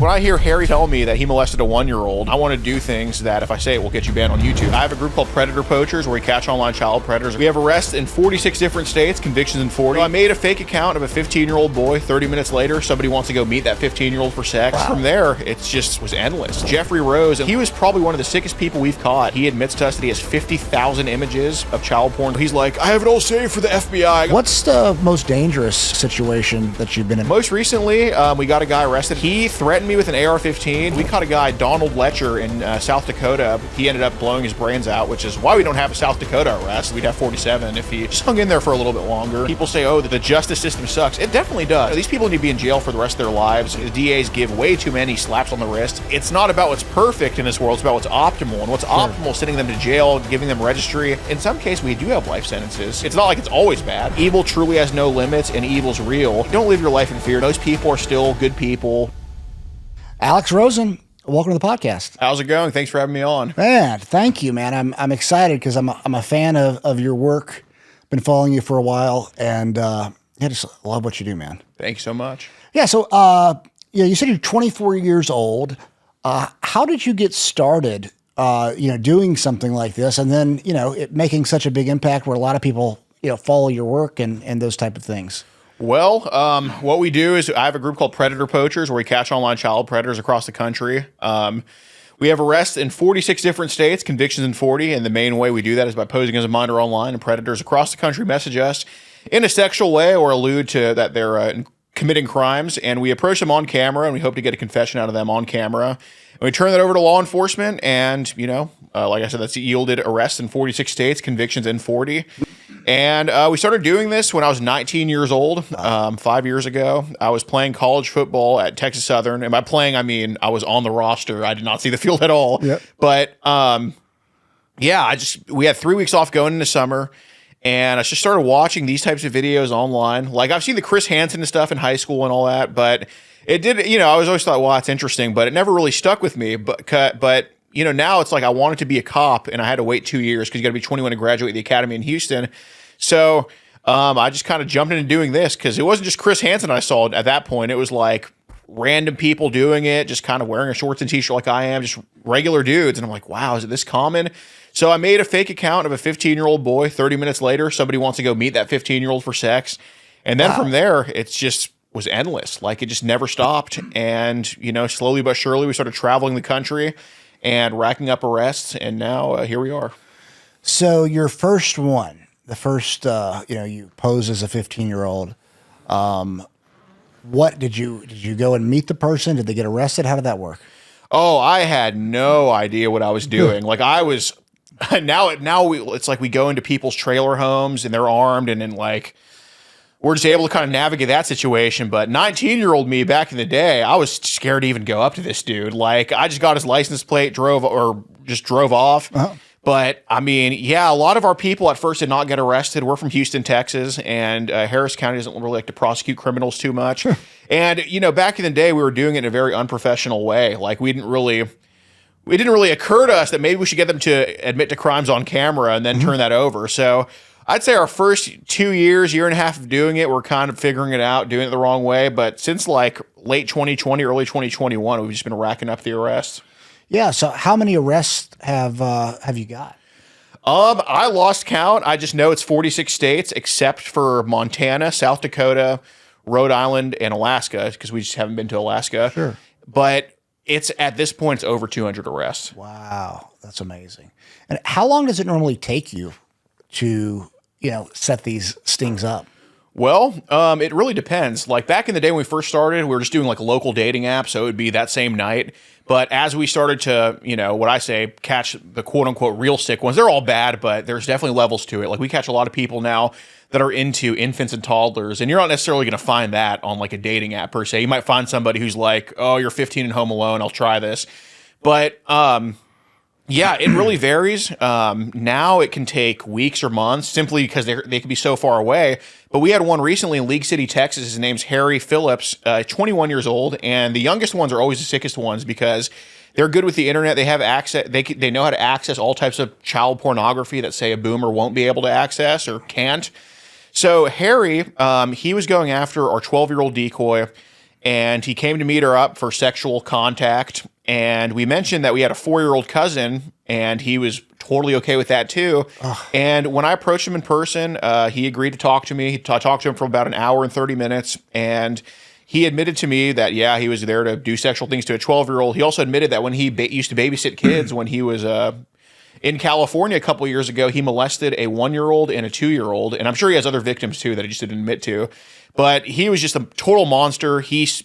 When I hear Harry tell me that he molested a 1-year-old, I want to do things that, if I say it, will get you banned on YouTube. I have a group called Predator Poachers where we catch online child predators. We have arrests in 46 different states, convictions in 40. So I made a fake account of a 15-year-old boy. 30 minutes later, somebody wants to go meet that 15-year-old for sex. Wow. From there, it just was endless. Jeffrey Rosen, he was probably one of the sickest people we've caught. He admits to us that he has 50,000 images of child porn. He's like, I have it all saved for the FBI. What's the most dangerous situation that you've been in? Most recently, we got a guy arrested. He threatened me with an AR-15. We caught a guy, Donald Letcher, in South Dakota. He ended up blowing his brains out, which is why we don't have a South Dakota arrest. We'd have 47 if he just hung in there for a little bit longer. People say, oh, the justice system sucks. It definitely does. These people need to be in jail for the rest of their lives. The DAs give way too many slaps on the wrist. It's not about what's perfect in this world. It's about what's optimal. And what's optimal is sending them to jail, giving them registry. In some cases, we do have life sentences. It's not like it's always bad. Evil truly has no limits, and evil's real. Don't live your life in fear. Those people are still good people. Alex Rosen, welcome to the podcast. How's it going? Thanks for having me on. Man, thank you, man. I'm excited because I'm a fan of your work. Been following you for a while, and I just love what you do, man. Thank you so much. Yeah. So, you said you're 24 years old. How did you get started? Doing something like this, and then it making such a big impact where a lot of people follow your work and those type of things. Well, what we do is I have a group called Predator Poachers where we catch online child predators across the country. We have arrests in 46 different states, convictions in 40, and the main way we do that is by posing as a minor online, and predators across the country message us in a sexual way or allude to that they're committing crimes, and we approach them on camera, and we hope to get a confession out of them on camera. And we turn that over to law enforcement, and, like I said, that's yielded arrests in 46 states, convictions in 40. And we started doing this when I was 19 years old, 5 years ago. I was playing college football at Texas Southern. And by playing, I mean I was on the roster. I did not see the field at all. Yep. But, we had 3 weeks off going into summer. And I just started watching these types of videos online. Like, I've seen the Chris Hansen and stuff in high school and all that. But it did, I was always thought, well, that's interesting. But it never really stuck with me. But now it's like I wanted to be a cop, and I had to wait 2 years because you got to be 21 to graduate the academy in Houston. So I just kind of jumped into doing this because it wasn't just Chris Hansen I saw at that point. It was like random people doing it, just kind of wearing a shorts and t-shirt like I am, just regular dudes. And I'm like, wow, is it this common? So I made a fake account of a 15-year-old boy. 30 minutes later, somebody wants to go meet that 15-year-old for sex. And then from there, it's just was endless. Like, it just never stopped. And, slowly but surely, we started traveling the country and racking up arrests, and now here we are. So your first one, the first, you pose as a 15-year-old. What did you go and meet the person? Did they get arrested? How did that work? Oh, I had no idea what I was doing. Like, I was it's like we go into people's trailer homes and they're armed, and then like we're just able to kind of navigate that situation. But 19-year-old me back in the day, I was scared to even go up to this dude. Like, I just got his license plate, drove off. Uh-huh. But I mean, a lot of our people at first did not get arrested. We're from Houston, Texas, and Harris County doesn't really like to prosecute criminals too much. Sure. And, back in the day, we were doing it in a very unprofessional way. Like, it didn't really occur to us that maybe we should get them to admit to crimes on camera and then turn that over. So I'd say our first 2 years, year and a half of doing it, we're kind of figuring it out, doing it the wrong way. But since like late 2020, early 2021, we've just been racking up the arrests. Yeah. So how many arrests have you got? I lost count. I just know it's 46 states except for Montana, South Dakota, Rhode Island, and Alaska, because we just haven't been to Alaska. Sure. But it's at this point, it's over 200 arrests. Wow. That's amazing. And how long does it normally take you to, set these stings up? Well, it really depends. Like, back in the day when we first started, we were just doing like local dating apps, so it would be that same night. But as we started to, what I say, catch the quote-unquote real sick ones, they're all bad, but there's definitely levels to it. Like, we catch a lot of people now that are into infants and toddlers, and you're not necessarily going to find that on like a dating app per se. You might find somebody who's like, oh, you're 15 and home alone, I'll try this. But it really varies. Now it can take weeks or months simply because they can be so far away. But we had one recently in League City, Texas. His name's Harry Phillips, 21 years old. And the youngest ones are always the sickest ones because they're good with the internet. They have access. They know how to access all types of child pornography that, say, a boomer won't be able to access or can't. So Harry, he was going after our 12-year-old decoy. and he came to meet her up for sexual contact. And we mentioned that we had a 4-year-old cousin, and he was totally okay with that too. Ugh. And when I approached him in person, he agreed to talk to me. I talked to him for about an hour and 30 minutes, and he admitted to me that, yeah, he was there to do sexual things to a 12-year-old. He also admitted that when he used to babysit kids when he was in California a couple of years ago, he molested a 1-year-old and a 2-year-old. And I'm sure he has other victims too that he just didn't admit to. But he was just a total monster. His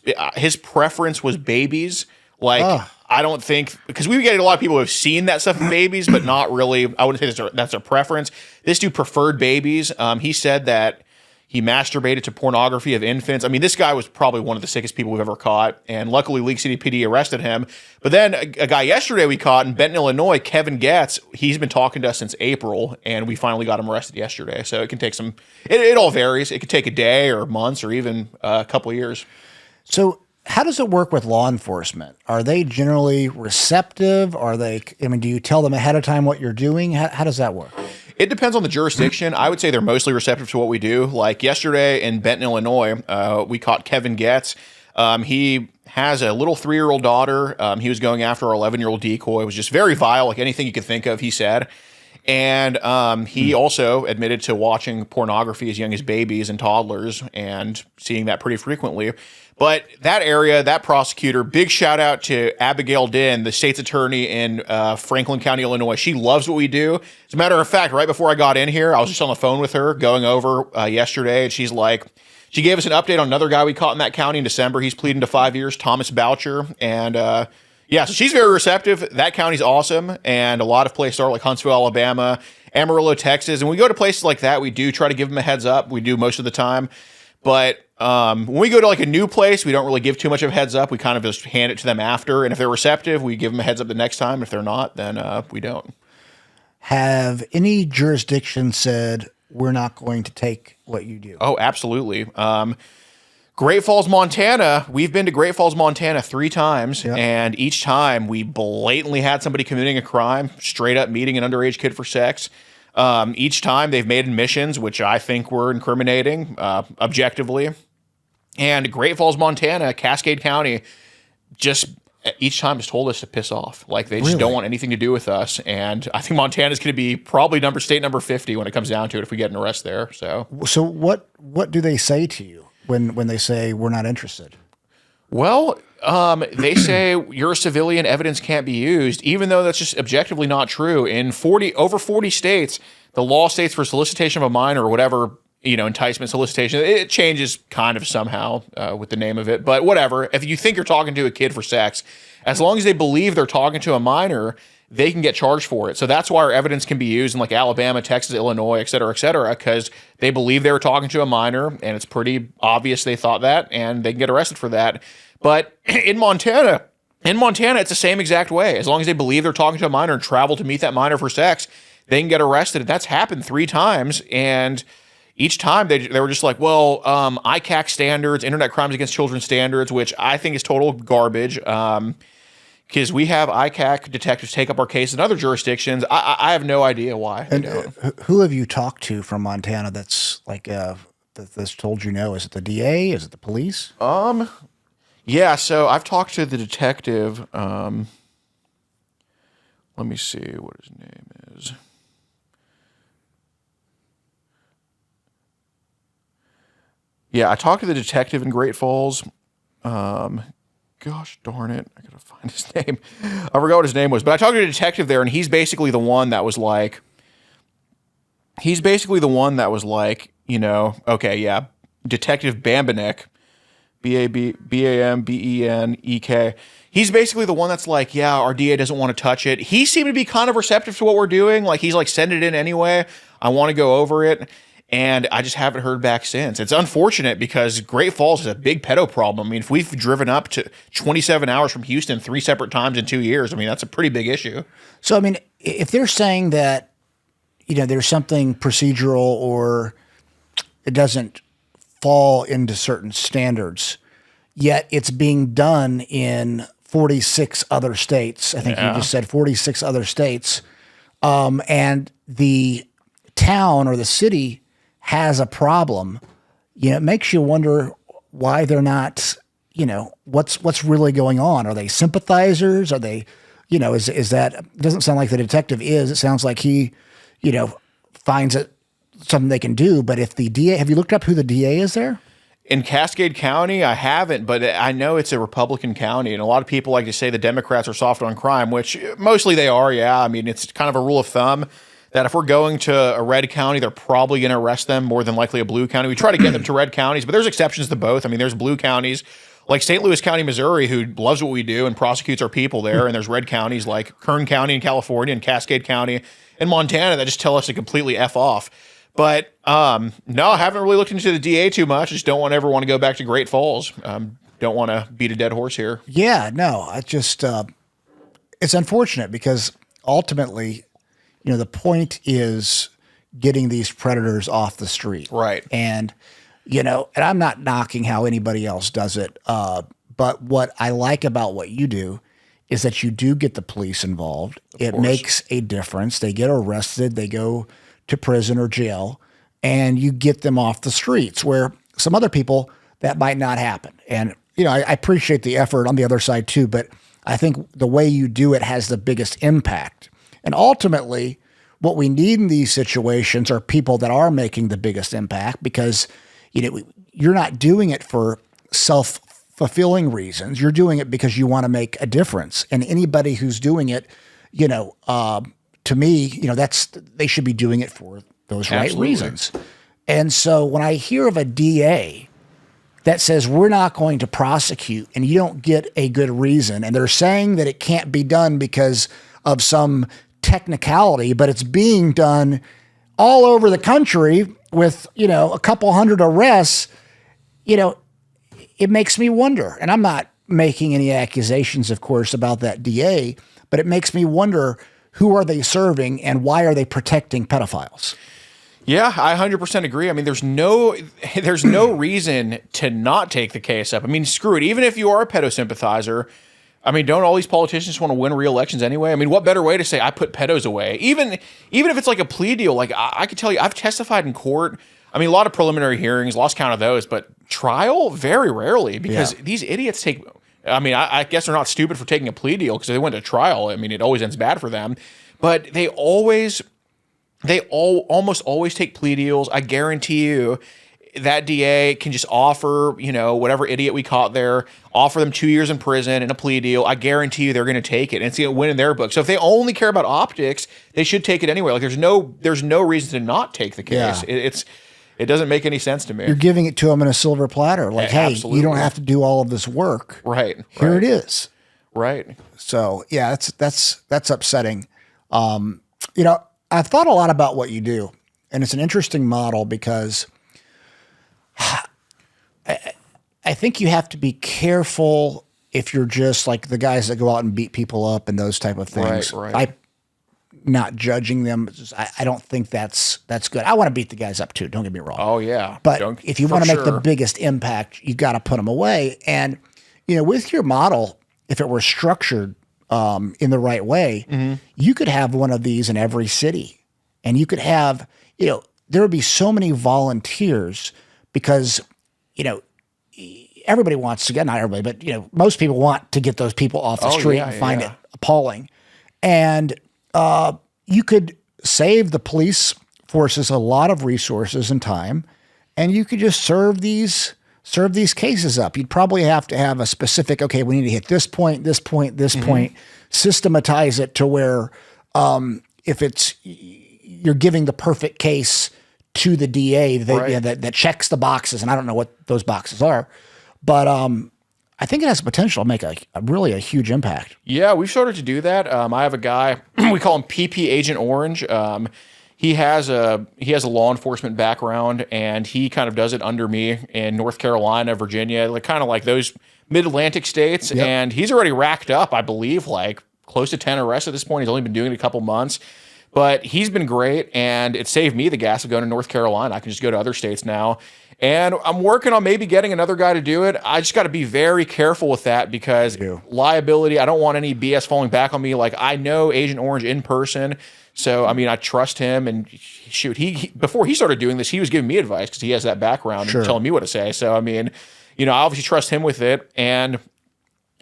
preference was babies. Like, I don't think, because we get a lot of people who have seen that stuff in babies, but not really, I wouldn't say that's a preference. This dude preferred babies. He said that he masturbated to pornography of infants. I mean, this guy was probably one of the sickest people we've ever caught, and luckily League City PD arrested him. But then a guy yesterday we caught in Benton, Illinois, Kevin Getz, he's been talking to us since April, and we finally got him arrested yesterday. So it can take it all varies. It could take a day or months or even a couple of years. So how does it work with law enforcement? Are they generally receptive? Do you tell them ahead of time what you're doing? How does that work? It depends on the jurisdiction. I would say they're mostly receptive to what we do. Like yesterday in Benton, Illinois, we caught Kevin Getz. He has a little 3-year-old daughter. He was going after our 11-year-old decoy. It was just very vile, like anything you could think of, he said. And he also admitted to watching pornography as young as babies and toddlers and seeing that pretty frequently. But that area, that prosecutor, big shout out to Abigail Din, the state's attorney in Franklin County, Illinois. She loves what we do. As a matter of fact, right before I got in here, I was just on the phone with her going over yesterday, and she gave us an update on another guy we caught in that county in December. He's pleading to 5 years, Thomas Boucher. And so she's very receptive. That county's awesome. And a lot of places are like Huntsville, Alabama, Amarillo, Texas. And when we go to places like that, we do try to give them a heads up. We do most of the time. But when we go to like a new place, we don't really give too much of a heads up. We kind of just hand it to them after. And if they're receptive, we give them a heads up the next time. If they're not, then we don't. Have any jurisdictions said, we're not going to take what you do? Oh, absolutely. Great Falls, Montana. We've been to Great Falls, Montana 3 times. Yep. And each time we blatantly had somebody committing a crime, straight up meeting an underage kid for sex. Each time they've made admissions, which I think were incriminating, objectively. And Great Falls, Montana, Cascade County, just each time has told us to piss off. Like they just don't want anything to do with us. And I think Montana's going to be probably state number 50 when it comes down to it if we get an arrest there. So what do they say to you when they say we're not interested? Well, they say you're a civilian, evidence can't be used, even though that's just objectively not true. In over 40 states, the law states for solicitation of a minor or whatever, enticement, solicitation, it changes kind of somehow with the name of it. But whatever, if you think you're talking to a kid for sex, as long as they believe they're talking to a minor, they can get charged for it. So that's why our evidence can be used in like Alabama, Texas, Illinois, et cetera, because they believe they were talking to a minor, and it's pretty obvious they thought that, and they can get arrested for that. But in Montana, it's the same exact way. As long as they believe they're talking to a minor and travel to meet that minor for sex, they can get arrested. That's happened 3 times. And each time they were just like, well, ICAC standards, Internet Crimes Against Children standards, which I think is total garbage. Because we have ICAC detectives take up our case in other jurisdictions. I have no idea why. And who have you talked to from Montana that's like that's told you no? Is it the DA? Is it the police? Yeah, so I've talked to the detective. Let me see what his name is. Yeah, I talked to the detective in Great Falls. Gosh darn it, I gotta find his name. I forgot what his name was, but I talked to the detective there, and he's basically the one that was like, okay, yeah, Detective Bambenek. Bambenek. He's basically the one that's like, yeah, our DA doesn't want to touch it. He seemed to be kind of receptive to what we're doing. Like he's like, send it in anyway. I want to go over it. And I just haven't heard back since. It's unfortunate because Great Falls is a big pedo problem. I mean, if we've driven up to 27 hours from Houston 3 separate times in 2 years, I mean, that's a pretty big issue. So, I mean, if they're saying that, there's something procedural or it doesn't fall into certain standards, yet it's being done in 46 other states. I think you just said 46 other states. And the town or the city has a problem. It makes you wonder why they're not, what's really going on? Are they sympathizers? Are they, is that, doesn't sound like the detective is. It sounds like he, finds it something they can do. But if the DA, have you looked up who the DA is there? In Cascade County, I haven't, but I know it's a Republican county, and a lot of people like to say the Democrats are soft on crime, which mostly they are, yeah. I mean, it's kind of a rule of thumb that if we're going to a red county, they're probably going to arrest them more than likely a blue county. We try to get them to red counties, but there's exceptions to both. I mean, there's blue counties like St. Louis County, Missouri, who loves what we do and prosecutes our people there, and there's red counties like Kern County in California and Cascade County in Montana that just tell us to completely F off. But no, I haven't really looked into the DA too much. I just don't ever want to go back to Great Falls. Don't want to beat a dead horse here. Yeah, no, I just, it's unfortunate because ultimately, the point is getting these predators off the street. Right. And, and I'm not knocking how anybody else does it. But what I like about what you do is that you do get the police involved. It makes a difference. They get arrested. They go to prison or jail, and you get them off the streets where some other people that might not happen. And, I appreciate the effort on the other side too, but I think the way you do it has the biggest impact. And ultimately, what we need in these situations are people that are making the biggest impact because, you're not doing it for self-fulfilling reasons. You're doing it because you want to make a difference. And anybody who's doing it, to me, they should be doing it for those right reasons. And so when I hear of a DA that says we're not going to prosecute and you don't get a good reason, and they're saying that it can't be done because of some technicality, but it's being done all over the country with, a couple hundred arrests, it makes me wonder. And I'm not making any accusations, of course, about that DA, but it makes me wonder, who are they serving and why are they protecting pedophiles? Yeah, I 100% agree. I mean, there's no reason to not take the case up. I mean, screw it. Even if you are a pedo sympathizer, I mean, don't all these politicians want to win re-elections anyway? I mean, what better way to say I put pedos away? Even if it's like a plea deal, like I can tell you, I've testified in court. I mean, a lot of preliminary hearings, lost count of those, but trial, very rarely because these idiots take. I mean, I guess they're not stupid for taking a plea deal because they went to trial. I mean, it always ends bad for them, but they almost always take plea deals. I guarantee you that DA can just offer, whatever idiot we caught there, offer them 2 years in prison and a plea deal. I guarantee you they're going to take it and it's going to win in their book. So if they only care about optics, they should take it anyway. Like there's no reason to not take the case. Yeah. It doesn't make any sense to me. You're giving it to them in a silver platter. Like, hey, absolutely. You don't have to do all of this work. Right. Here it is. Right. So yeah, that's upsetting. I've thought a lot about what you do, and it's an interesting model because I think you have to be careful if you're just like the guys that go out and beat people up and those type of things. Right. I'm not judging them. I don't think that's good. I want to beat the guys up too. Don't get me wrong. Oh yeah. But if you want to make the biggest impact, you got to put them away. And with your model, if it were structured in the right way, you could have one of these in every city, and you could have there would be so many volunteers because everybody wants to get, not everybody, but most people want to get those people off the street and find it appalling. And you could save the police forces a lot of resources and time, and you could just serve these cases up. You'd probably have to have a specific, okay, we need to hit this point, this point, this point, systematize it to where if you're giving the perfect case to the DA that checks the boxes, and I don't know what those boxes are, but I think it has potential to make a really huge impact. Yeah, we've started to do that. I have a guy, we call him PP Agent Orange. He has a law enforcement background, and he kind of does it under me in North Carolina, Virginia, kind of like those mid-Atlantic states. Yep. And he's already racked up, I believe, like close to 10 arrests at this point. He's only been doing it a couple months. But he's been great, and it saved me the gas of going to North Carolina. I can just go to other states now. And I'm working on maybe getting another guy to do it. I just got to be very careful with that because liability, I don't want any BS falling back on me. Like, I know Agent Orange in person. So, I mean, I trust him. And shoot, he before he started doing this, he was giving me advice because he has that background and telling me what to say. So, I mean, I obviously trust him with it, and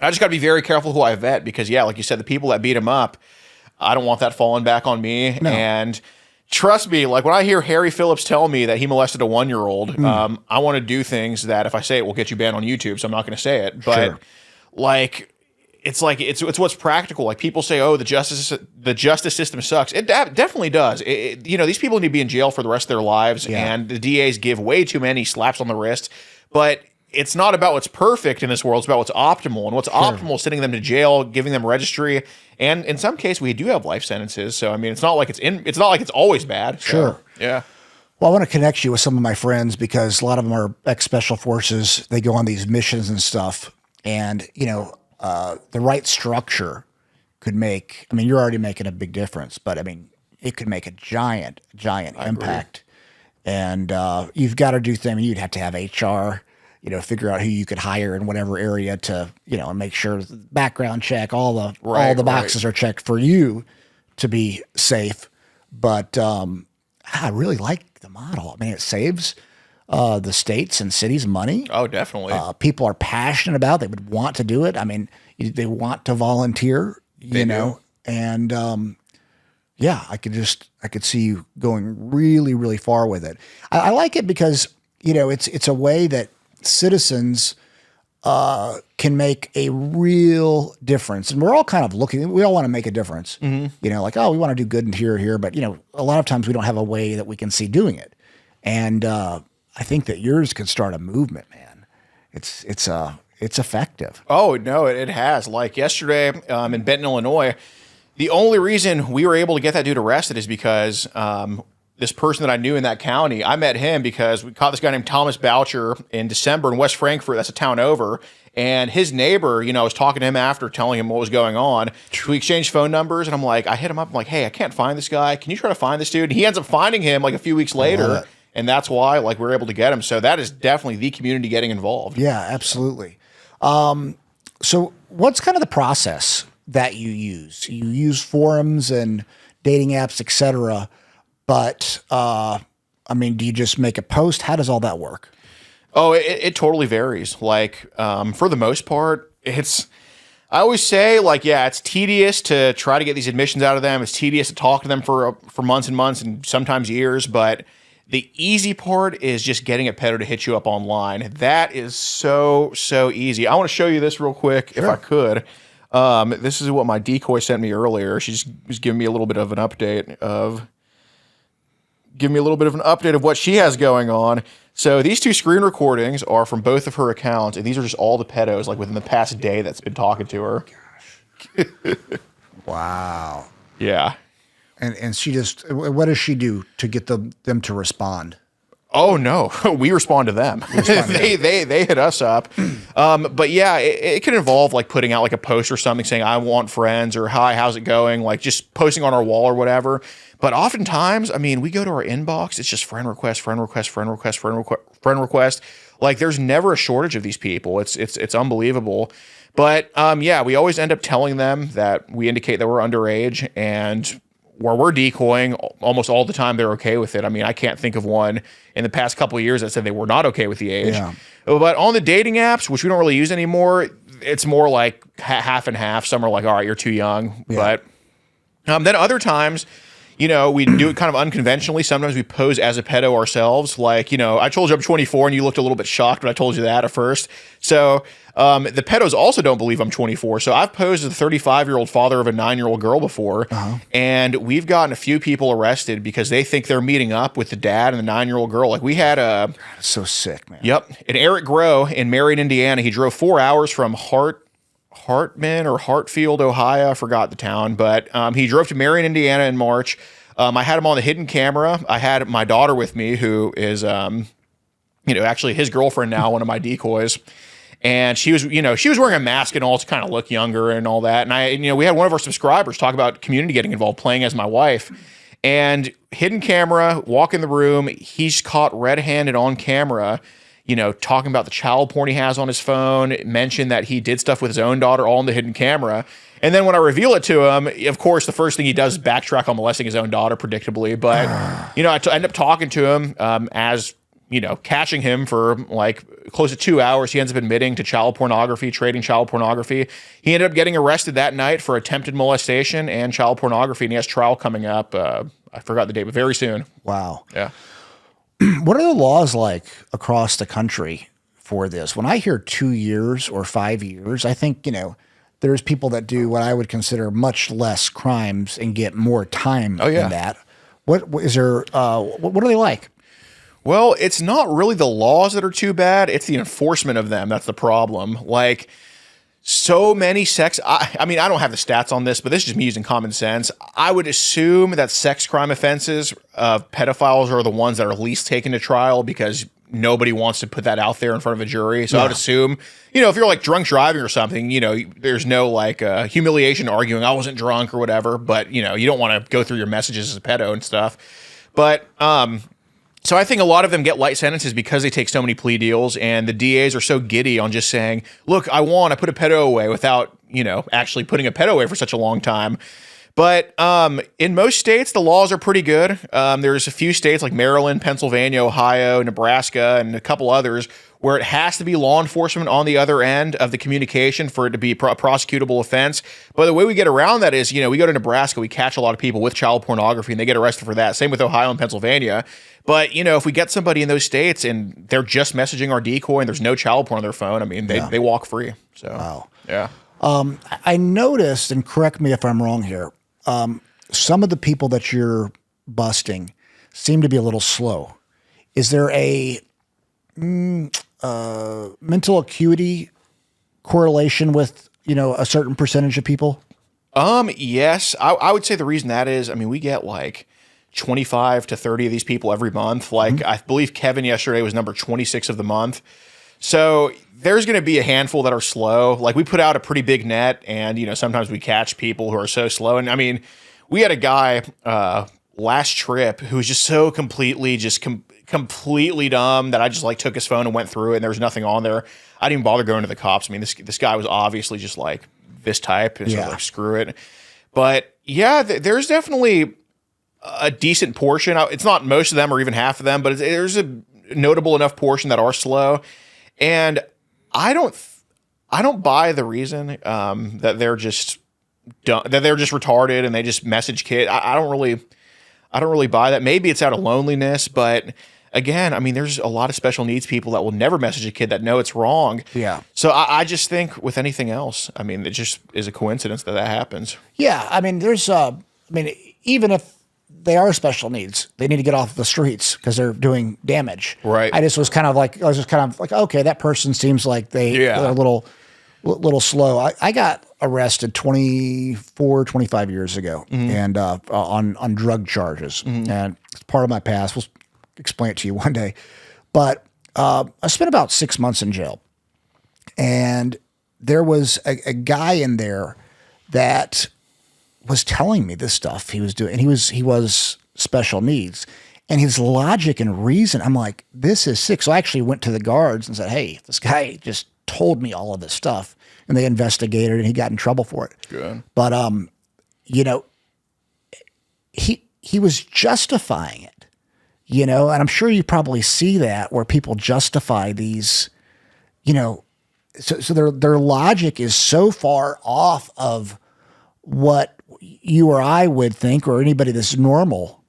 I just got to be very careful who I vet because, yeah, like you said, the people that beat him up, I don't want that falling back on me. No. And trust me, like when I hear Harry Phillips tell me that he molested a 1-year-old, I want to do things that if I say it will get you banned on YouTube, so I'm not going to say it. But like it's what's practical. Like people say, oh, the justice system sucks. It definitely does. These people need to be in jail for the rest of their lives, and the DAs give way too many slaps on the wrist. But it's not about what's perfect in this world. It's about what's optimal. And what's optimal is sending them to jail, giving them registry, and in some cases we do have life sentences. So I mean, it's not like it's always bad. So, Sure. Yeah. Well, I want to connect you with some of my friends because a lot of them are ex-special forces. They go on these missions and stuff, and the right structure could make. I mean, you're already making a big difference, but I mean, it could make a giant impact. And you've got to do things. I mean, you'd have to have HR. Figure out who you could hire in whatever area to, and make sure the background check, all the boxes are checked for you to be safe. But I really like the model. I mean, it saves the states and cities money. Oh, definitely. People are passionate about it. They would want to do it. I mean, they want to volunteer, and I could see you going really, really far with it. I like it because, it's a way that citizens can make a real difference. And we're all kind of we all want to make a difference, like, oh, we want to do good in here, but a lot of times we don't have a way that we can see doing it. And I think that yours could start a movement, man. It's effective. Oh, no, it has. Like yesterday in Benton, Illinois, the only reason we were able to get that dude arrested is because this person that I knew in that county, I met him because we caught this guy named Thomas Boucher in December in West Frankfort. That's a town over. And his neighbor, I was talking to him after, telling him what was going on. We exchanged phone numbers, and I hit him up. I'm like, hey, I can't find this guy. Can you try to find this dude? And he ends up finding him like a few weeks later, and that's why we were able to get him. So that is definitely the community getting involved. Yeah, absolutely. So what's kind of the process that you use? You use forums and dating apps, et cetera. But, do you just make a post? How does all that work? Oh, it totally varies. Like, for the most part, I always say, it's tedious to try to get these admissions out of them. It's tedious to talk to them for months and months and sometimes years. But the easy part is just getting a pedo to hit you up online. That is so, so easy. I want to show you this real quick, if I could. This is what my decoy sent me earlier. She just was giving me a little bit of an update of what she has going on. So these two screen recordings are from both of her accounts, and these are just all the pedos within the past day that's been talking to her. Wow. Yeah. And she just, what does she do to get them to respond? Oh no, we respond to them. They hit us up. But yeah, it could involve putting out a post or something saying I want friends or hi, how's it going? Just posting on our wall or whatever. But oftentimes, we go to our inbox. It's just friend request. There's never a shortage of these people. It's unbelievable. But we always end up telling them that we indicate that we're underage, and where we're decoying, almost all the time they're okay with it. I can't think of one in the past couple of years that said they were not okay with the age. Yeah. But on the dating apps, which we don't really use anymore, it's more like half and half. Some are like, all right, you're too young. Yeah. But then other times, we do it kind of unconventionally. Sometimes we pose as a pedo ourselves. I told you I'm 24 and you looked a little bit shocked when I told you that at first. So the pedos also don't believe I'm 24. So I've posed as a 35-year-old father of a 9-year-old girl before. And we've gotten a few people arrested because they think they're meeting up with the dad and the 9-year-old girl. We had God, that's so sick, man. Yep. And Eric Groh in Marion, Indiana, he drove 4 hours from Hartman or Hartfield, Ohio. I forgot the town, but he drove to Marion, Indiana in March. I had him on the hidden camera. I had my daughter with me, who is, actually his girlfriend now, one of my decoys. And she was wearing a mask and all to kind of look younger and all that. And we had one of our subscribers talk about community getting involved, playing as my wife. And hidden camera, walk in the room. He's caught red-handed on camera, talking about the child porn he has on his phone, mentioned that he did stuff with his own daughter all on the hidden camera. And then when I reveal it to him, of course, the first thing he does is backtrack on molesting his own daughter, predictably. But, I end up talking to him as, catching him for like close to 2 hours. He ends up admitting to child pornography, trading child pornography. He ended up getting arrested that night for attempted molestation and child pornography, and he has trial coming up. I forgot the date, but very soon. Wow. Yeah. What are the laws like across the country for this? When I hear 2 years or 5 years, I think, there's people that do what I would consider much less crimes and get more time than that. What is there? What are they like? Well, it's not really the laws that are too bad. It's the enforcement of them. That's the problem. Like so many I mean, I don't have the stats on this, but this is just me using common sense. I would assume that sex crime offenses of pedophiles are the ones that are least taken to trial because nobody wants to put that out there in front of a jury. So I would assume, if you're like drunk driving or something, there's no like humiliation arguing, I wasn't drunk or whatever, but you don't want to go through your messages as a pedo and stuff. But, so I think a lot of them get light sentences because they take so many plea deals, and the DAs are so giddy on just saying, look, I put a pedo away without, actually putting a pedo away for such a long time. But in most states, the laws are pretty good. There's a few states like Maryland, Pennsylvania, Ohio, Nebraska, and a couple others where it has to be law enforcement on the other end of the communication for it to be a prosecutable offense. But the way we get around that is, we go to Nebraska, we catch a lot of people with child pornography, and they get arrested for that. Same with Ohio and Pennsylvania. But, if we get somebody in those states and they're just messaging our decoy and there's no child porn on their phone, I mean, they walk free. So, wow. Yeah. I noticed, and correct me if I'm wrong here, some of the people that you're busting seem to be a little slow. Is there a mental acuity correlation with, a certain percentage of people? Yes. I would say the reason that is, we get like 25 to 30 of these people every month. Like I believe Kevin yesterday was number 26 of the month. So there's going to be a handful that are slow. Like we put out a pretty big net and, sometimes we catch people who are so slow. And we had a guy, last trip who was just so completely completely dumb that I just like took his phone and went through it and there was nothing on there. I didn't even bother going to the cops. This guy was obviously just like this type. And so I was like, screw it. But yeah, there's definitely a decent portion. It's not most of them or even half of them, but there's a notable enough portion that are slow. And I don't buy the reason that they're just dumb, that they're just retarded and they just message kids. I don't really buy that. Maybe it's out of loneliness, but again, there's a lot of special needs people that will never message a kid that know it's wrong. Yeah. So I just think with anything else, it just is a coincidence that happens. Yeah. there's, even if they are special needs, they need to get off the streets because they're doing damage. Right. I was just kind of like, okay, that person seems like they're a little slow. I got arrested 25 years ago and on drug charges. And it's part of my past. We'll explain it to you one day. But I spent about 6 months in jail. And there was a guy in there that was telling me this stuff he was doing. And he was special needs. And his logic and reason, I'm like, this is sick. So I actually went to the guards and said, hey, this guy just told me all of this stuff. And they investigated and he got in trouble for it. Good. But, he was justifying it, and I'm sure you probably see that where people justify these, so their logic is so far off of what you or I would think, or anybody that's normal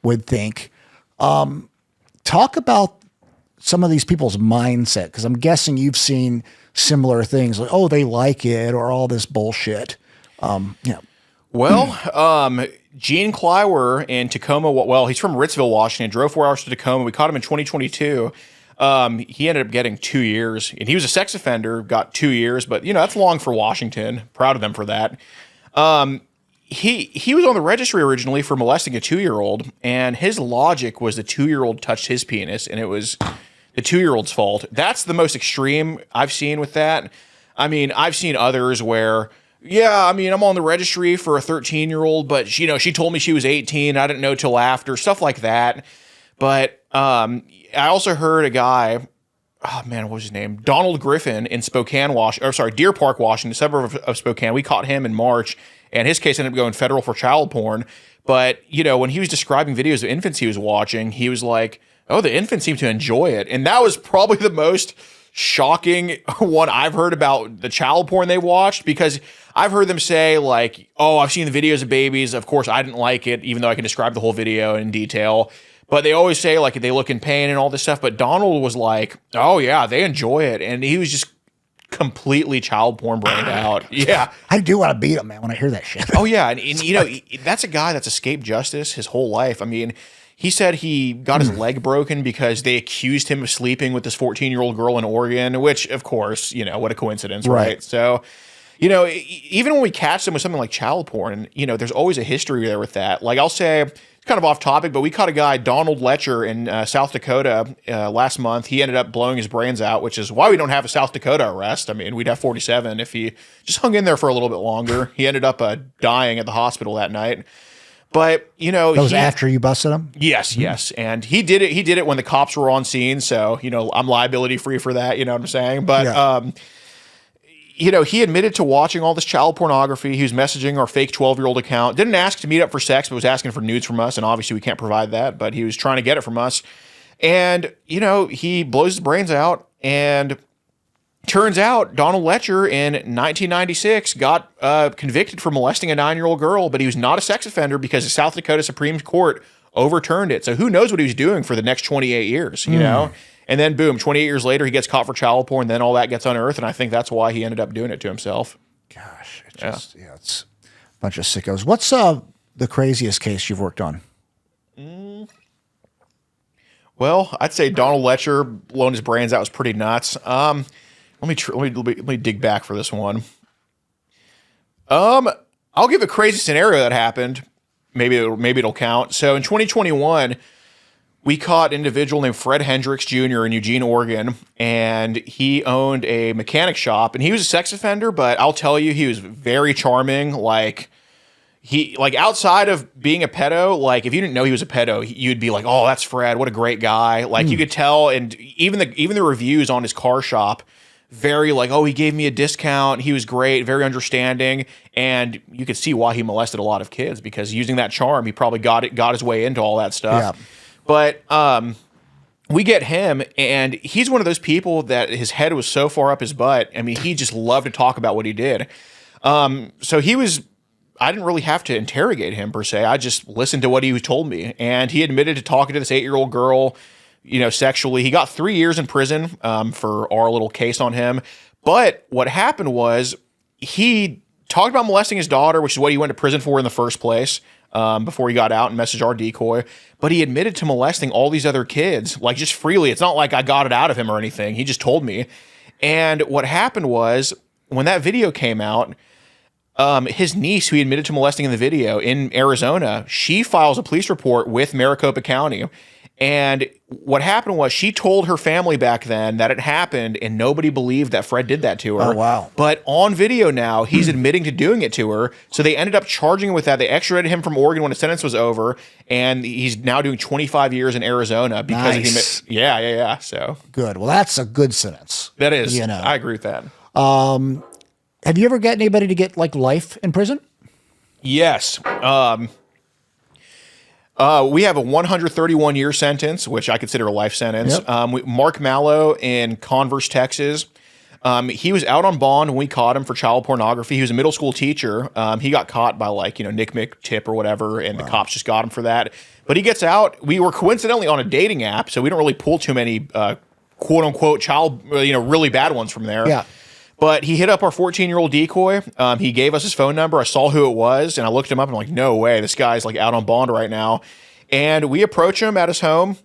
would think. Talk about some of these people's mindset, because I'm guessing you've seen similar things like, oh, they like it, or all this bullshit. Well, Gene Clywer in Tacoma, he's from Ritzville, Washington, drove 4 hours to Tacoma. We caught him in 2022. He ended up getting 2 years, and he was a sex offender, got 2 years, but that's long for Washington. Proud of them for that. He was on the registry originally for molesting a 2-year-old, and his logic was the 2-year-old touched his penis, and it was the 2-year-old's fault. That's the most extreme I've seen with that. I've seen others where, I'm on the registry for a 13-year-old, but she told me she was 18. I didn't know till after, stuff like that. But I also heard a guy, what was his name? Donald Griffin in Deer Park, Washington, a suburb of Spokane. We caught him in March, and his case ended up going federal for child porn. But, when he was describing videos of infants he was watching, he was like, Oh, the infants seem to enjoy it. And that was probably the most shocking one I've heard about the child porn they watched, because I've heard them say like, oh, I've seen the videos of babies. Of course, I didn't like it, even though I can describe the whole video in detail. But they always say like they look in pain and all this stuff. But Donald was like, oh, yeah, they enjoy it. And he was just completely child porn brained out. Yeah. I do want to beat him, man, when I hear that shit. Oh, yeah. And you know, that's a guy that's escaped justice his whole life. I mean, he said he got his leg broken because they accused him of sleeping with this 14-year-old girl in Oregon, which, of course, you know, what a coincidence, right? So, you know, even when we catch them with something like child porn, you know, there's always a history there with that. Like I'll say, it's kind of off topic, but we caught a guy, Donald Letcher, in South Dakota last month. He ended up blowing his brains out, which is why we don't have a South Dakota arrest. I mean, we'd have 47 if he just hung in there for a little bit longer. He ended up dying at the hospital that night. But, you know, that was after you busted him? Yes, yes. And he did it when the cops were on scene. So, you know, I'm liability free for that. You know what I'm saying? But, you know, he admitted to watching all this child pornography. He was messaging our fake 12-year-old account. Didn't ask to meet up for sex, but was asking for nudes from us. And obviously we can't provide that, but he was trying to get it from us. And, you know, he blows his brains out. And turns out Donald Letcher in 1996 got convicted for molesting a 9-year-old girl, but he was not a sex offender because the South Dakota Supreme Court overturned it. So who knows what he was doing for the next 28 years, you know? And then boom, 28 years later, he gets caught for child porn. Then all that gets unearthed. And I think that's why he ended up doing it to himself. Gosh, it's a bunch of sickos. What's the craziest case you've worked on? Well, I'd say Donald Letcher blowing his brains out was pretty nuts. Let me dig back for this one. I'll give a crazy scenario that happened. Maybe it'll count. So in 2021, we caught an individual named Fred Hendricks Jr. in Eugene, Oregon, and he owned a mechanic shop. And he was a sex offender, but I'll tell you, he was very charming. Like outside of being a pedo, like if you didn't know he was a pedo, you'd be like, "Oh, that's Fred. What a great guy!" Like you could tell, and even the reviews on his car shop. Very like, oh, he gave me a discount. He was great, very understanding. And you could see why he molested a lot of kids, because using that charm, he probably got his way into all that stuff. Yeah. But we get him, and he's one of those people that his head was so far up his butt. I mean, he just loved to talk about what he did. So I didn't really have to interrogate him per se. I just listened to what he told me. And he admitted to talking to this 8-year-old girl, you know, sexually. He got 3 years in prison for our little case on him. But what happened was he talked about molesting his daughter, which is what he went to prison for in the first place, before he got out and messaged our decoy. But he admitted to molesting all these other kids, like just freely. It's not like I got it out of him or anything. He just told me. And what happened was when that video came out, his niece, who he admitted to molesting in the video in Arizona, she files a police report with Maricopa County. And what happened was she told her family back then that it happened, and nobody believed that Fred did that to her. Oh, wow. But on video now, he's admitting to doing it to her. So they ended up charging him with that. They extradited him from Oregon when his sentence was over, and he's now doing 25 years in Arizona because nice. of him. Yeah. So good. Well, that's a good sentence. That is. You know, I agree with that. Have you ever got anybody to get like life in prison? Yes. We have a 131-year sentence, which I consider a life sentence. Yep. Mark Mallow in Converse, Texas. He was out on bond when we caught him for child pornography. He was a middle school teacher. He got caught by Nick McTip or whatever, and the cops just got him for that. But he gets out. We were coincidentally on a dating app, so we don't really pull too many quote unquote child, really bad ones from there. Yeah. But he hit up our 14-year-old decoy. He gave us his phone number. I saw who it was, and I looked him up, and I'm like, no way, this guy's like out on bond right now. And we approach him at his home.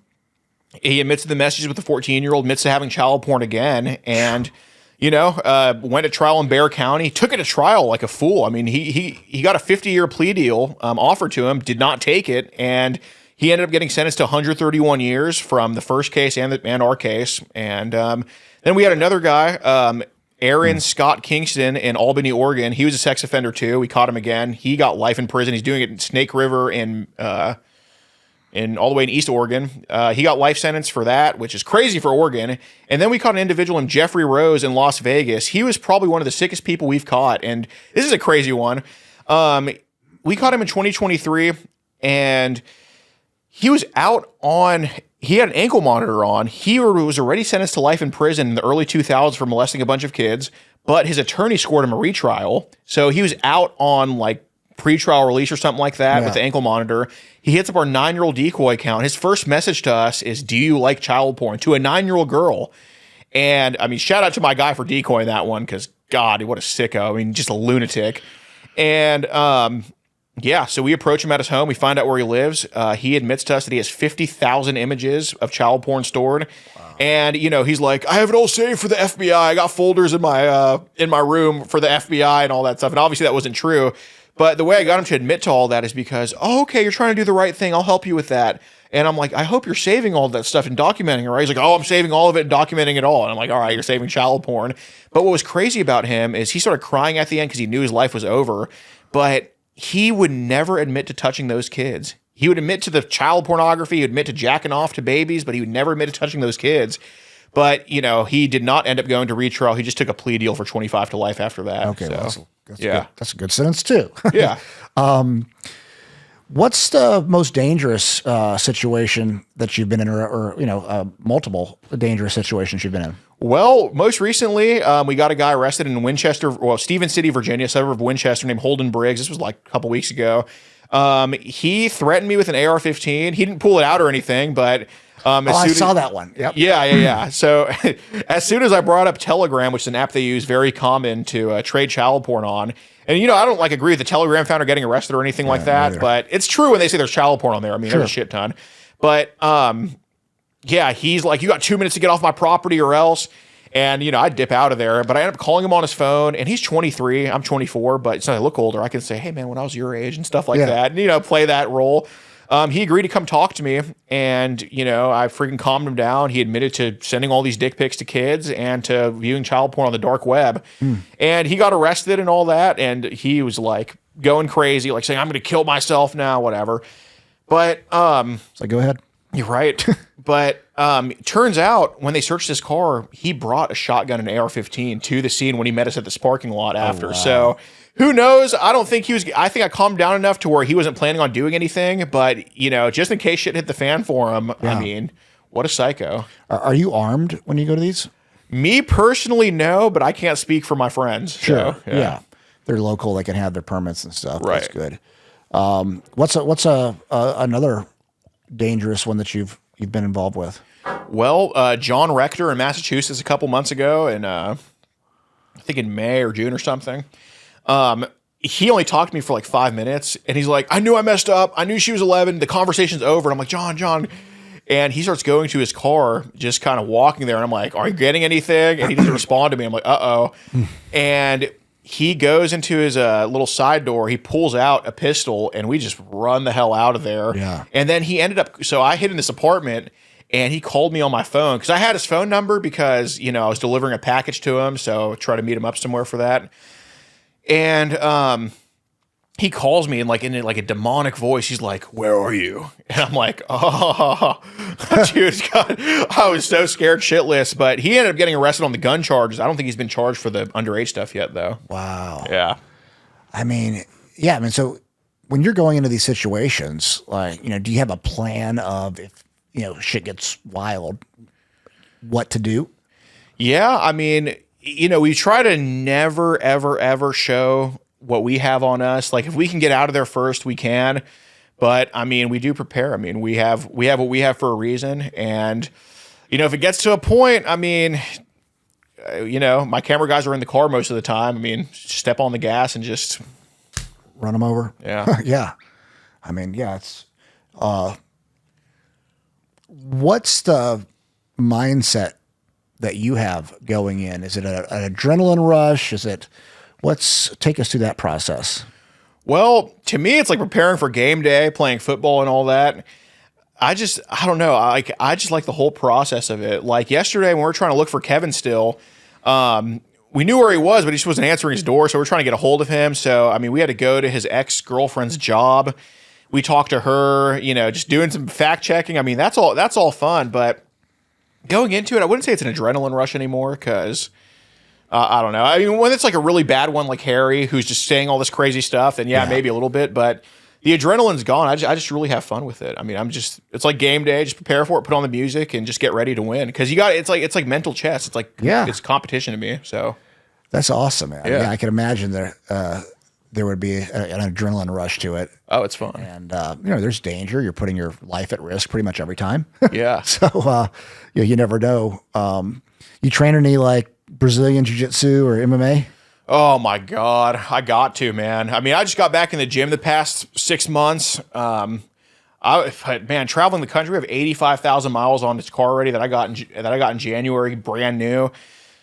He admits to the messages with the 14-year-old, admits to having child porn again, and went to trial in Bexar County. Took it to trial like a fool. I mean, he got a 50-year plea deal offered to him, did not take it, and he ended up getting sentenced to 131 years from the first case and our case. And then we had another guy. Aaron Scott Kingston in Albany, Oregon. He was a sex offender too. We caught him again. He got life in prison. He's doing it in Snake River in all the way in East Oregon. He got life sentence for that, which is crazy for Oregon. And then we caught an individual named Jeffrey Rose in Las Vegas. He was probably one of the sickest people we've caught. And this is a crazy one. We caught him in 2023, and he was out on he had an ankle monitor on. He was already sentenced to life in prison in the early 2000s for molesting a bunch of kids, but his attorney scored him a retrial. So he was out on like pretrial release or something like that with the ankle monitor. He hits up our 9-year-old decoy account. His first message to us is, "Do you like child porn?" to a 9-year-old girl. And I mean, shout out to my guy for decoying that one, because God, what a sicko. I mean, just a lunatic. And yeah, so we approach him at his home. We find out where he lives. He admits to us that he has 50,000 images of child porn stored. Wow. And, you know, he's like, "I have it all saved for the FBI. I got folders in my room for the FBI and all that stuff." And obviously that wasn't true. But the way I got him to admit to all that is because, "Oh, okay, you're trying to do the right thing. I'll help you with that." And I'm like, "I hope you're saving all that stuff and documenting it, right?" He's like, "Oh, I'm saving all of it and documenting it all." And I'm like, "All right, you're saving child porn." But what was crazy about him is he started crying at the end because he knew his life was over. But he would never admit to touching those kids. He would admit to the child pornography. He would admit to jacking off to babies, but he would never admit to touching those kids. But, you know, he did not end up going to retrial. He just took a plea deal for 25 to life after that. Okay, so, well, that's a good sentence too. Yeah. What's the most dangerous situation that you've been in, or you know, multiple dangerous situations you've been in? Well, most recently, we got a guy arrested in Winchester, Stephen City, Virginia, suburb of Winchester, named Holden Briggs. This was like a couple weeks ago. He threatened me with an AR-15. He didn't pull it out or anything, but I saw that one. Yep. Yeah. So as soon as I brought up Telegram, which is an app they use, very common to trade child porn on, and, you know, I don't like agree with the Telegram founder getting arrested or anything like that, but it's true when they say there's child porn on there. I mean, there's a shit ton. But yeah, he's like, "You got 2 minutes to get off my property or else." And, you know, I dip out of there, but I end up calling him on his phone, and he's 23. I'm 24, but since I look older, I can say, "Hey, man, when I was your age," and stuff like that, and, you know, play that role. He agreed to come talk to me, and, you know, I freaking calmed him down. He admitted to sending all these dick pics to kids and to viewing child porn on the dark web. And he got arrested and all that, and he was like going crazy, like saying, "I'm going to kill myself now," whatever. But so go ahead. You're right. But turns out when they searched his car, he brought a shotgun and AR-15 to the scene when he met us at this parking lot after. Wow. So who knows? I don't think he was. I think I calmed down enough to where he wasn't planning on doing anything. But, you know, just in case shit hit the fan for him, I mean, what a psycho. Are you armed when you go to these? Me personally, no, but I can't speak for my friends. Sure. So, yeah. They're local. They can have their permits and stuff. Right. That's good. What's another dangerous one that you've been involved with? Well, John Rector in Massachusetts a couple months ago, and I think in May or June or something. He only talked to me for like 5 minutes, and he's like, "I knew I messed up. I knew she was 11. The conversation's over." And I'm like, John. And he starts going to his car, just kind of walking there. And I'm like, "Are you getting anything?" And he doesn't respond to me. I'm like, "Uh-oh." And he goes into his little side door. He pulls out a pistol, and we just run the hell out of there. Yeah. And then he ended up, so I hid in this apartment, and he called me on my phone because I had his phone number because, you know, I was delivering a package to him. So I try to meet him up somewhere for that. And he calls me in a demonic voice. He's like, "Where are you?" And I'm like, "Oh, dude, God." I was so scared shitless. But he ended up getting arrested on the gun charges. I don't think he's been charged for the underage stuff yet, though. Wow. Yeah. I mean, so when you're going into these situations, like, you know, do you have a plan of, if, you know, shit gets wild, what to do? Yeah. I mean, you know, we try to never, ever, ever show what we have on us. Like, if we can get out of there first, we can. But I mean, we do prepare. I mean, we have what we have for a reason. And, you know, if it gets to a point, I mean, you know, my camera guys are in the car most of the time. I mean, step on the gas and just run them over. Yeah. Yeah. I mean, yeah, it's, what's the mindset that you have going in? Is it an adrenaline rush? Take us through that process. Well, to me, it's like preparing for game day, playing football and all that. I don't know. I just like the whole process of it. Like yesterday when we were trying to look for Kevin still, we knew where he was, but he just wasn't answering his door. So we're trying to get a hold of him. So, I mean, we had to go to his ex-girlfriend's job. We talked to her, you know, just doing some fact checking. I mean, that's all fun, but going into it, I wouldn't say it's an adrenaline rush anymore because I don't know. I mean, when it's like a really bad one like Harry, who's just saying all this crazy stuff, then maybe a little bit. But the adrenaline's gone. I just really have fun with it. I mean, it's like game day. Just prepare for it, put on the music, and just get ready to win. Because it's like mental chess. It's like it's competition to me. So that's awesome, man. Yeah, I can imagine there would be an adrenaline rush to it. Oh, it's fun. And there's danger. You're putting your life at risk pretty much every time. Yeah. So you never know. You train any like Brazilian jiu-jitsu or MMA? Oh my God. I got to, man. I mean, I just got back in the gym the past 6 months. Traveling the country, I have 85,000 miles on this car already that I got in January, brand new.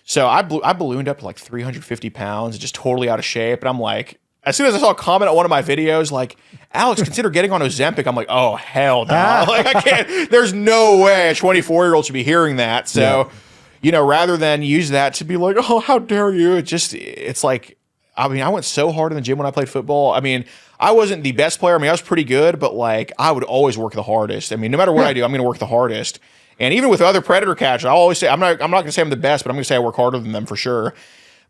So I ballooned up to like 350 pounds, just totally out of shape. And I'm like, as soon as I saw a comment on one of my videos, like, Alex, consider getting on Ozempic. I'm like, oh, hell no. Like, I can't, there's no way a 24-year-old should be hearing that. So, rather than use that to be like, oh, how dare you? It's like, I mean, I went so hard in the gym when I played football. I mean, I wasn't the best player. I mean, I was pretty good, but like, I would always work the hardest. I mean, no matter what I do, I'm going to work the hardest. And even with other Predator catchers, I always say, I'm not going to say I'm the best, but I'm going to say I work harder than them for sure.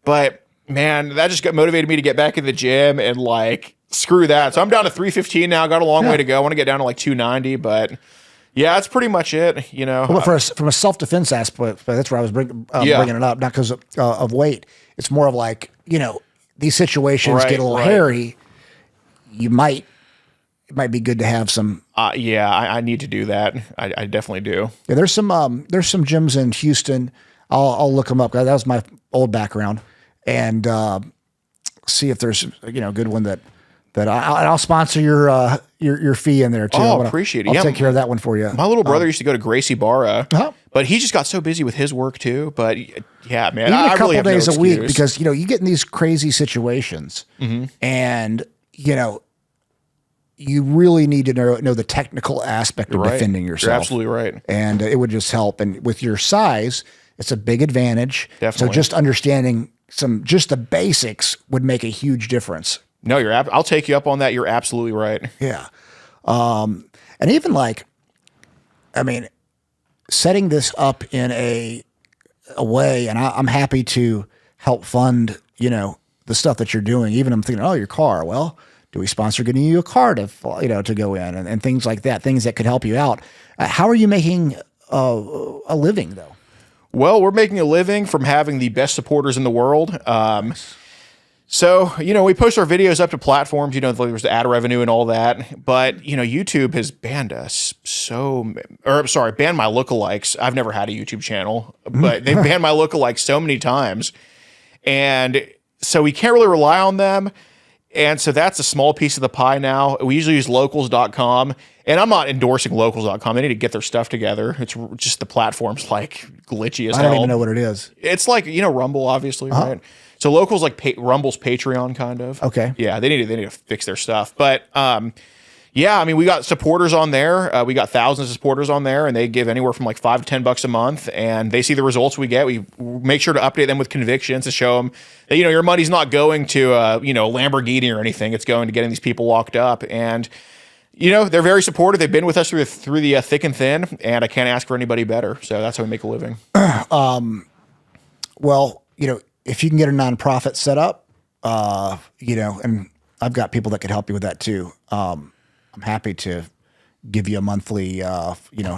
But man, that just motivated me to get back in the gym and like, screw that. So I'm down to 315 now. Got a long way to go. I want to get down to like 290, but yeah, that's pretty much it. Well, from a self-defense aspect, that's where I was bringing it up, not because of weight. It's more of like, these situations get a little hairy. It might be good to have some. I need to do that. I definitely do. Yeah, there's some gyms in Houston. I'll look them up. That was my old background, and see if there's a good one that I'll sponsor your fee in there too. Oh, appreciate it. I'll take care of that one for you. My little brother used to go to Gracie Barra, but he just got so busy with his work too. But yeah, man, even a couple really have days no a week, excuse. because you get in these crazy situations, and you really need to know the technical aspect of defending yourself. You're absolutely right. And it would just help. And with your size, it's a big advantage. Definitely. So just understanding just the basics would make a huge difference. No, I'll take you up on that. You're absolutely right. Yeah. And even like, I mean, setting this up in a way, and I'm happy to help fund, the stuff that you're doing. Even I'm thinking, oh, your car. Well, do we sponsor getting you a car to go in and things like that, things that could help you out. How are you making a living though? Well, we're making a living from having the best supporters in the world. So, we post our videos up to platforms, there's the ad revenue and all that, but, YouTube has banned us banned my lookalikes. I've never had a YouTube channel, but they've banned my lookalikes so many times. And so we can't really rely on them. And so that's a small piece of the pie now. We usually use locals.com, and I'm not endorsing locals.com. They need to get their stuff together. It's just the platform's like glitchy as hell. I don't even know what it is. It's like, Rumble, obviously, right? So Local's like Rumble's Patreon, kind of. Okay. Yeah, they need to fix their stuff. But yeah, I mean, we got supporters on there. We got thousands of supporters on there, and they give anywhere from like $5 to $10 a month, and they see the results we get. We make sure to update them with convictions to show them that, your money's not going to Lamborghini or anything. It's going to getting these people locked up. And they're very supportive. They've been with us through the thick and thin, and I can't ask for anybody better. So that's how we make a living. Well, if you can get a nonprofit set up, and I've got people that could help you with that too. I'm happy to give you a monthly,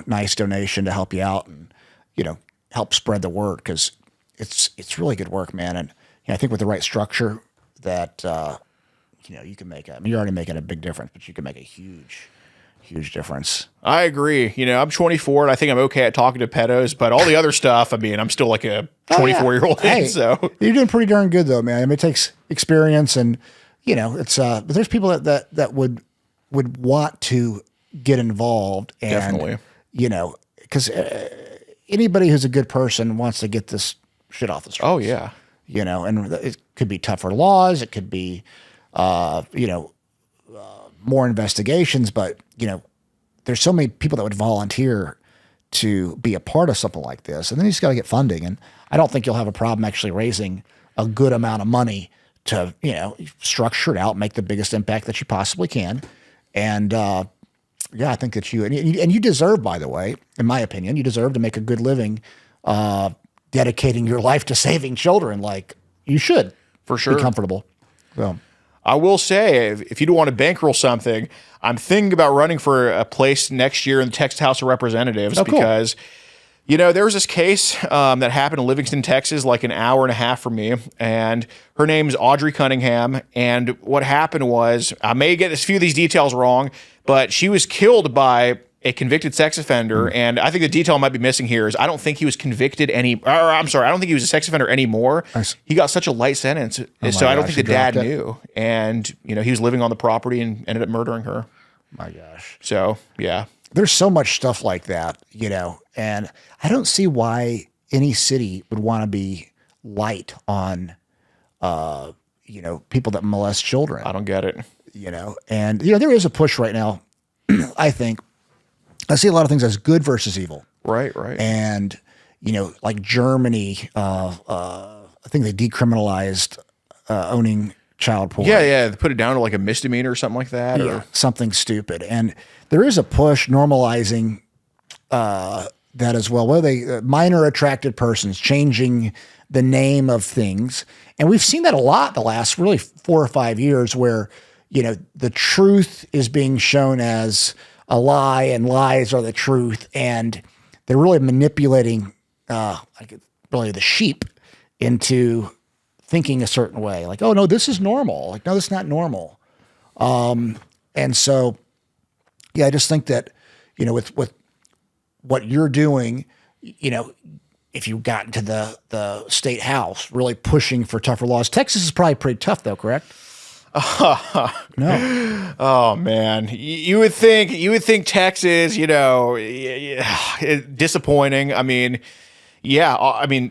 nice donation to help you out and, help spread the word, because it's really good work, man. And I think with the right structure that, you can make it. I mean, you're already making a big difference, but you can make a huge difference. I agree. I'm 24 and I think I'm okay at talking to pedos, but all the other stuff, I mean, I'm still like a 24-year-old. Hey, so you're doing pretty darn good though, man. I mean, it takes experience, and it's but there's people that would want to get involved, and definitely, because anybody who's a good person wants to get this shit off the streets. Oh yeah. And it could be tougher laws. It could be, more investigations, but there's so many people that would volunteer to be a part of something like this. And then you just got to get funding. And I don't think you'll have a problem actually raising a good amount of money to, structure it out, make the biggest impact that you possibly can. And, I think that you deserve, by the way, in my opinion, you deserve to make a good living, dedicating your life to saving children. Like you should, for sure, be comfortable. So I will say, if you do want to bankroll something, I'm thinking about running for a place next year in the Texas House of Representatives because, there was this case that happened in Livingston, Texas, like an hour and a half from me, and her name is Audrey Cunningham. And what happened was, I may get a few of these details wrong, but she was killed by a convicted sex offender. And I think the detail I might be missing here is I don't think he was convicted I don't think he was a sex offender anymore. He got such a light sentence. So I don't think the dad knew. And, he was living on the property and ended up murdering her. My gosh. So, yeah. There's so much stuff like that, and I don't see why any city would want to be light on, people that molest children. I don't get it. And, there is a push right now, I think. I see a lot of things as good versus evil. Right. And, like Germany, I think they decriminalized owning child porn. Yeah. They put it down to like a misdemeanor or something like that. Yeah, something stupid. And there is a push normalizing that as well. Well, minor attracted persons, changing the name of things. And we've seen that a lot the last really 4 or 5 years where, the truth is being shown as a lie and lies are the truth. And they're really manipulating really the sheep into thinking a certain way. Like, oh, no, this is normal. Like, no, this is not normal. And so, I just think that, with what you're doing, if you got into the state house, really pushing for tougher laws. Texas is probably pretty tough though, correct? No. Oh man, you would think Texas, disappointing. I mean,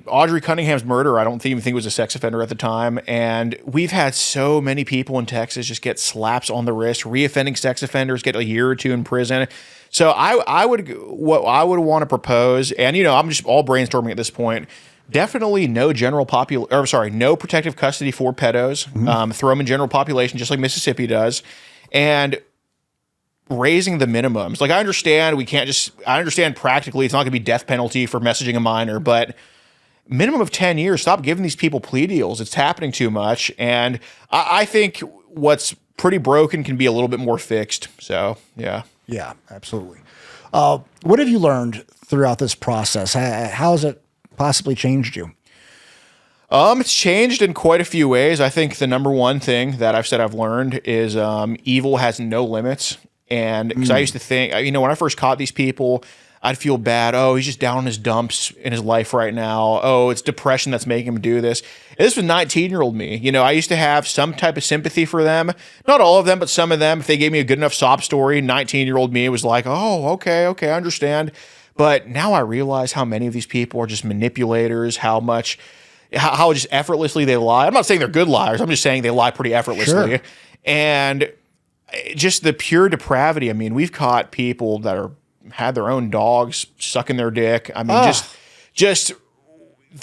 Audrey Cunningham's murder, I don't even think was a sex offender at the time. And we've had so many people in Texas just get slaps on the wrist. Reoffending sex offenders get a year or 2 in prison. So I would want to propose, and I'm just all brainstorming at this point. Definitely no no protective custody for pedos. Throw them in general population, just like Mississippi does, and raising the minimums. Like I understand practically it's not going to be death penalty for messaging a minor, but minimum of 10 years. Stop giving these people plea deals. It's happening too much, and I think what's pretty broken can be a little bit more fixed. So yeah. Yeah, absolutely. What have you learned throughout this process? How has it possibly changed you? It's changed in quite a few ways. I think the number one thing that I've learned is evil has no limits. And because I used to think, when I first caught these people, I'd feel bad. Oh, he's just down in his dumps in his life right now. Oh, it's depression that's making him do this. This was 19-year-old me. I used to have some type of sympathy for them. Not all of them, but some of them. If they gave me a good enough sob story, 19-year-old me was like, oh, okay, I understand. But now I realize how many of these people are just manipulators, how just effortlessly they lie. I'm not saying they're good liars. I'm just saying they lie pretty effortlessly. Sure. And just the pure depravity. I mean, we've caught people that had their own dogs sucking their dick. I mean, just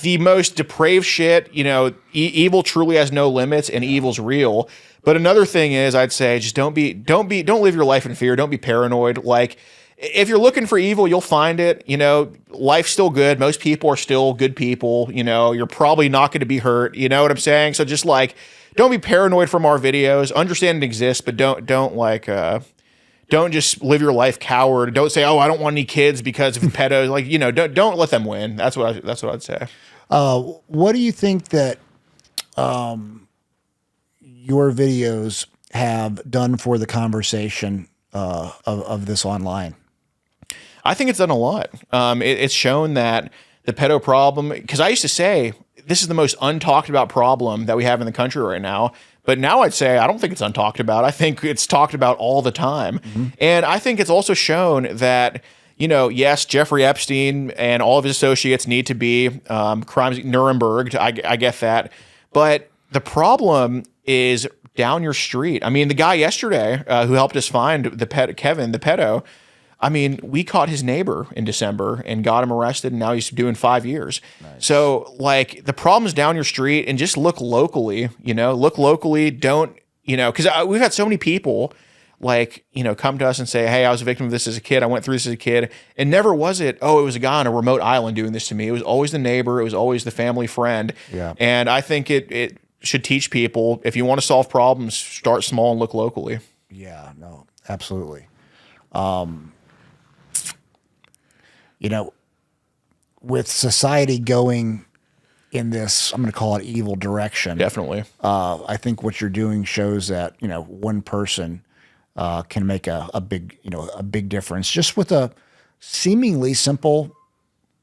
the most depraved shit. Evil truly has no limits, and evil's real. But another thing is, I'd say, just don't live your life in fear. Don't be paranoid. Like, if you're looking for evil, you'll find it. Life's still good. Most people are still good people. You're probably not going to be hurt. You know what I'm saying? So just don't be paranoid from our videos. Understand it exists, but don't just live your life coward. Don't say, oh, I don't want any kids because of pedos. Don't let them win. That's what I'd say. What do you think that your videos have done for the conversation of this online? I think it's done a lot. It's shown that the pedo problem, because I used to say this is the most untalked about problem that we have in the country right now. But now I'd say I don't think it's untalked about. I think it's talked about all the time. Mm-hmm. And I think it's also shown that, yes, Jeffrey Epstein and all of his associates need to be crimes Nuremberged. I get that. But the problem is down your street. I mean, the guy yesterday who helped us find Kevin, the pedo, I mean, we caught his neighbor in December and got him arrested, and now he's doing 5 years. Nice. So, the problem's down your street, and just look locally, don't, because we've had so many people, come to us and say, hey, I was a victim of this as a kid. I went through this as a kid. And never was it, oh, it was a guy on a remote island doing this to me. It was always the neighbor. It was always the family friend. Yeah. And I think it should teach people, if you want to solve problems, start small and look locally. Yeah, no, absolutely. You know, with society going in this, I'm going to call it evil direction. Definitely. I think what you're doing shows that, one person can make a big, a big difference just with a seemingly simple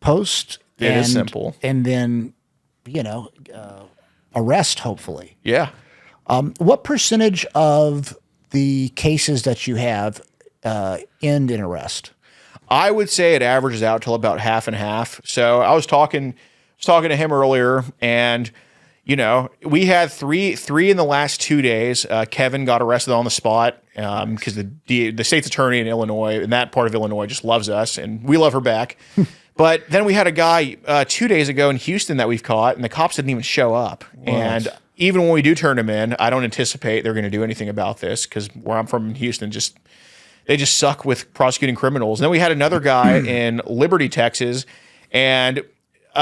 post. It is simple. And then, arrest, hopefully. Yeah. What percentage of the cases that you have end in arrest? I would say it averages out till about half and half. So I was talking to him earlier, and we had three in the last 2 days. Kevin got arrested on the spot because the state's attorney in Illinois, in that part of Illinois, just loves us, and we love her back. But then we had a guy 2 days ago in Houston that we've caught, and the cops didn't even show up. What? And even when we do turn them in, I don't anticipate they're going to do anything about this, because where I'm from in Houston, they just suck with prosecuting criminals. And then we had another guy in Liberty, Texas, and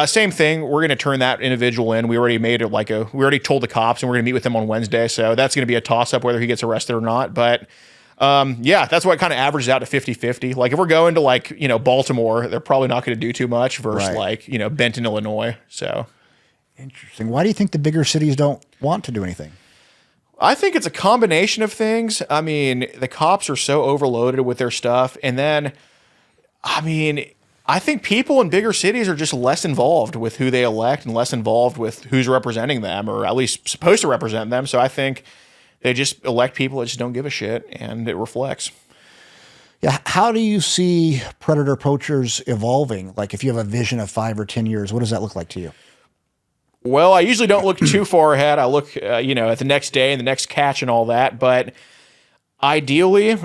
same thing. We're going to turn that individual in. We already made it we already told the cops, and we're going to meet with them on Wednesday. So that's going to be a toss up whether he gets arrested or not. But that's why it kind of averages out to 50-50. Like if we're going to Baltimore, they're probably not going to do too much versus Benton, Illinois. So interesting. Why do you think the bigger cities don't want to do anything? I think it's a combination of things. I mean, the cops are so overloaded with their stuff. And then, I think people in bigger cities are just less involved with who they elect and less involved with who's representing them, or at least supposed to represent them. So I think they just elect people that just don't give a shit, and it reflects. Yeah. How do you see Predator Poachers evolving? Like if you have a vision of 5 or 10 years, what does that look like to you? Well, I usually don't look too far ahead. I look, at the next day and the next catch and all that. But ideally,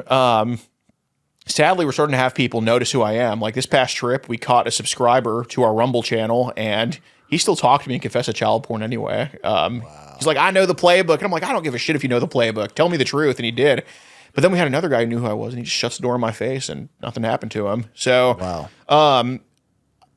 sadly, we're starting to have people notice who I am. Like this past trip, we caught a subscriber to our Rumble channel, and he still talked to me and confessed to child porn anyway. He's like, I know the playbook. And I'm like, I don't give a shit if you know the playbook. Tell me the truth. And he did. But then we had another guy who knew who I was, and he just shuts the door in my face, and nothing happened to him. So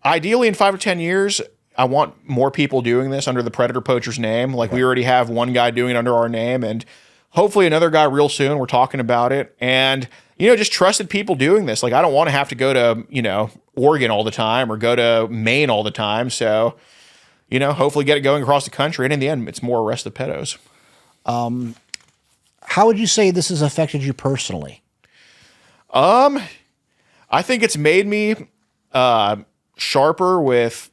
ideally, in 5 or 10 years, I want more people doing this under the Predator Poachers name. Like we already have one guy doing it under our name, and hopefully another guy real soon. We're talking about it. And, just trusted people doing this. Like I don't want to have to go to, Oregon all the time or go to Maine all the time. So, hopefully get it going across the country. And in the end, it's more arrest of pedos. How would you say this has affected you personally? I think it's made me sharper with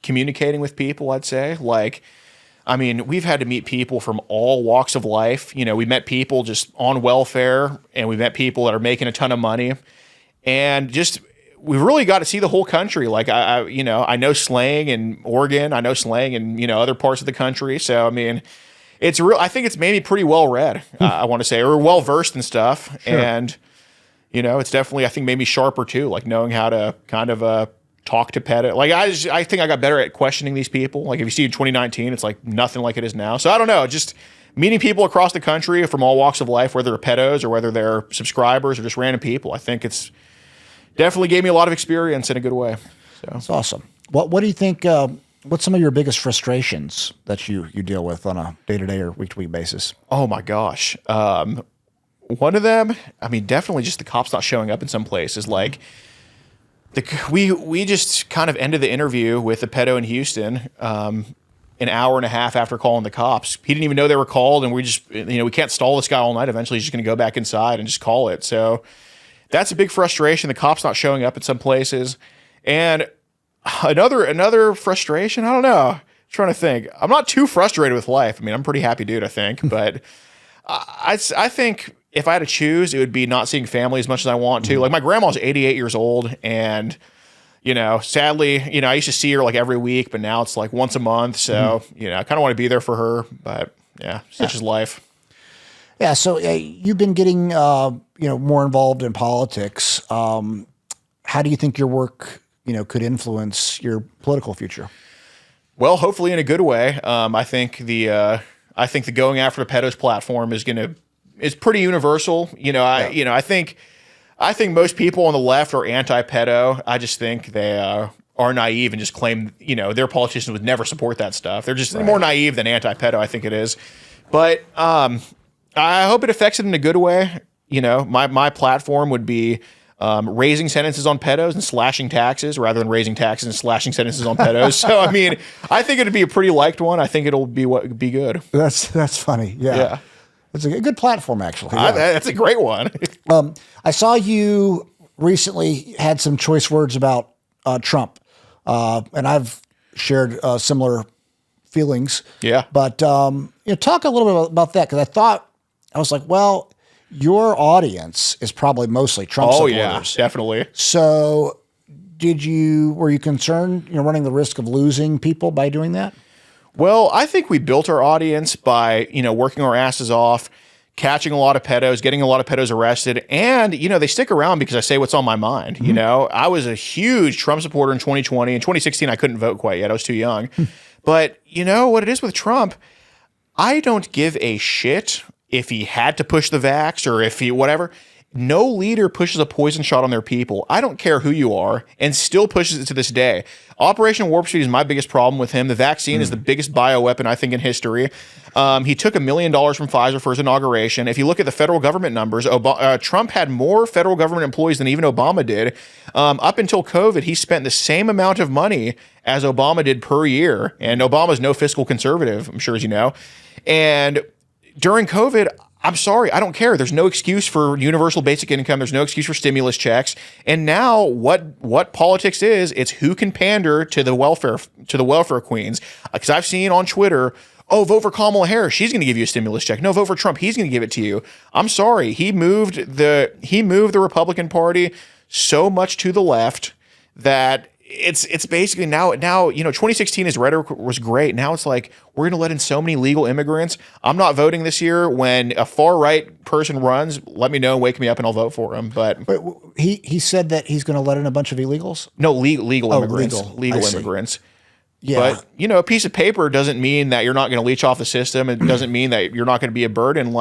communicating with people, I'd say. We've had to meet people from all walks of life. We met people just on welfare, and we met people that are making a ton of money, and just we've really got to see the whole country. Like I know slang in Oregon, I know slang in other parts of the country. So it's real. I think it's made me pretty well read. I want to say, or well versed and stuff, sure. And it's definitely, I think, made me sharper too. Like knowing how to kind of talk to pedo. Like I think I got better at questioning these people. Like if you see in 2019, it's like nothing like it is now. So I don't know, just meeting people across the country from all walks of life, whether they're pedos or whether they're subscribers or just random people. I think it's definitely gave me a lot of experience in a good way. So that's awesome. What do you think, what's some of your biggest frustrations that you deal with on a day-to-day or week-to-week basis? Oh my gosh. One of them, definitely just the cops not showing up in some places. Like we just kind of ended the interview with a pedo in Houston an hour and a half after calling the cops. He didn't even know they were called, and we just, we can't stall this guy all night. Eventually, he's just going to go back inside and just call it. So that's a big frustration. The cops not showing up in some places. And another frustration, I don't know. I'm trying to think. I'm not too frustrated with life. I'm a pretty happy dude, I think. But I think if I had to choose, it would be not seeing family as much as I want to. Like my grandma's 88 years old, and sadly, I used to see her like every week, but now it's like once a month. So I kind of want to be there for her, but such is life. Yeah. So you've been getting more involved in politics. How do you think your work could influence your political future? Well, hopefully in a good way. I think the going after the pedos platform is pretty universal. I think most people on the left are anti-pedo. I just think they are naive and just claim, their politicians would never support that stuff. They're just more naive than anti-pedo, I think it is. But I hope it affects it in a good way. My platform would be raising sentences on pedos and slashing taxes rather than raising taxes and slashing sentences on pedos. So, I mean, I think it'd be a pretty liked one. I think it'll be good. That's funny. Yeah. It's a good platform, actually. Yeah. That's a great one. I saw you recently had some choice words about Trump, and I've shared similar feelings. Yeah. But talk a little bit about that, because I was like, well, your audience is probably mostly Trump supporters. Yeah, definitely. So were you concerned, running the risk of losing people by doing that? Well, I think we built our audience by, working our asses off, catching a lot of pedos, getting a lot of pedos arrested. And, they stick around because I say what's on my mind. Mm-hmm. I was a huge Trump supporter in 2020. In 2016, I couldn't vote quite yet. I was too young. But what it is with Trump, I don't give a shit if he had to push the vax or if he whatever. No leader pushes a poison shot on their people. I don't care who you are, and still pushes it to this day. Operation Warp Speed is my biggest problem with him. The vaccine is the biggest bioweapon, I think, in history. He took $1 million from Pfizer for his inauguration. If you look at the federal government numbers, Trump had more federal government employees than even Obama did. Up until COVID, he spent the same amount of money as Obama did per year. And Obama's no fiscal conservative, I'm sure as you know. And during COVID, I'm sorry, I don't care. There's no excuse for universal basic income. There's no excuse for stimulus checks. And now what politics is, it's who can pander to the welfare queens. Because I've seen on Twitter, vote for Kamala Harris, she's going to give you a stimulus check. No, vote for Trump, he's going to give it to you. I'm sorry, he moved the Republican Party so much to the left that it's basically now 2016, his rhetoric was great. Now it's like, we're going to let in so many legal immigrants. I'm not voting this year. When a far right person runs, let me know and wake me up and I'll vote for him. But he said that he's going to let in a bunch of illegals? No, legal immigrants. Legal immigrants. Yeah. But, a piece of paper doesn't mean that you're not going to leech off the system. It doesn't mean that you're not going to be a burden.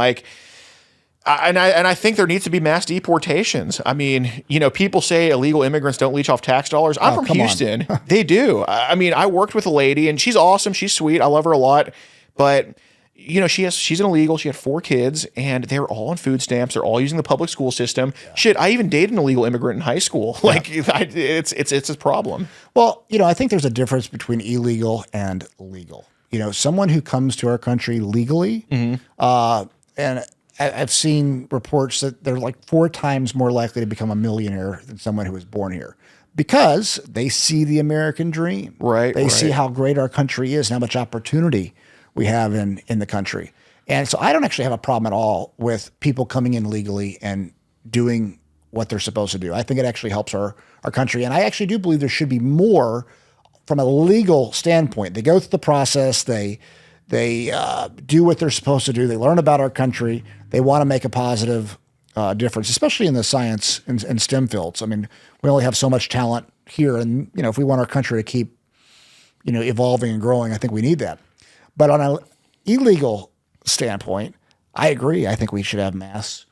I think there needs to be mass deportations. I mean, people say illegal immigrants don't leech off tax dollars. I'm from Houston. They do. I mean, I worked with a lady and she's awesome. She's sweet. I love her a lot. But, she's an illegal. She had 4 kids and they're all on food stamps. They're all using the public school system. Yeah. Shit, I even dated an illegal immigrant in high school. It's a problem. Well, I think there's a difference between illegal and legal. Someone who comes to our country legally, and I've seen reports that they're like 4 times more likely to become a millionaire than someone who was born here, because they see the American dream. Right. They see how great our country is and how much opportunity we have in the country. And so I don't actually have a problem at all with people coming in legally and doing what they're supposed to do. I think it actually helps our country. And I actually do believe there should be more from a legal standpoint. They go through the process. They do what they're supposed to do. They learn about our country. They want to make a positive difference, especially in the science and STEM fields. I mean, we only have so much talent here. And, if we want our country to keep, evolving and growing, I think we need that. But on an illegal standpoint, I agree. I think we should have mass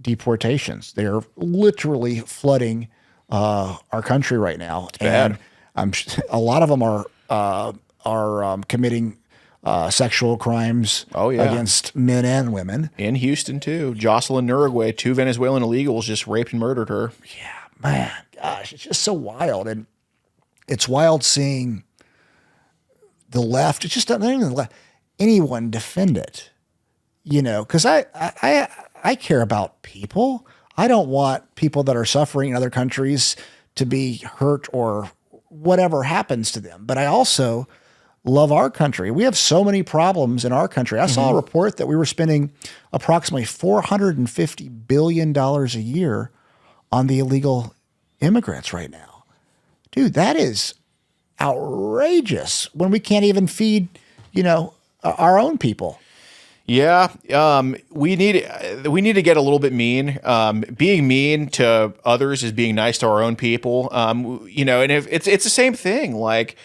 deportations. They're literally flooding our country right now. It's bad. And a lot of them are committing sexual crimes against men and women. In Houston, too. Jocelyn Uruguay, 2 Venezuelan illegals just raped and murdered her. Yeah, man. Gosh, it's just so wild. And it's wild seeing the left. It's just not even the left. Anyone defend it, because I care about people. I don't want people that are suffering in other countries to be hurt or whatever happens to them. But I also love our country. We have so many problems in our country. I saw a report that we were spending approximately $450 billion a year on the illegal immigrants right now. Dude, that is outrageous when we can't even feed, our own people. Yeah, we need to get a little bit mean. Being mean to others is being nice to our own people. And if it's the same thing, like,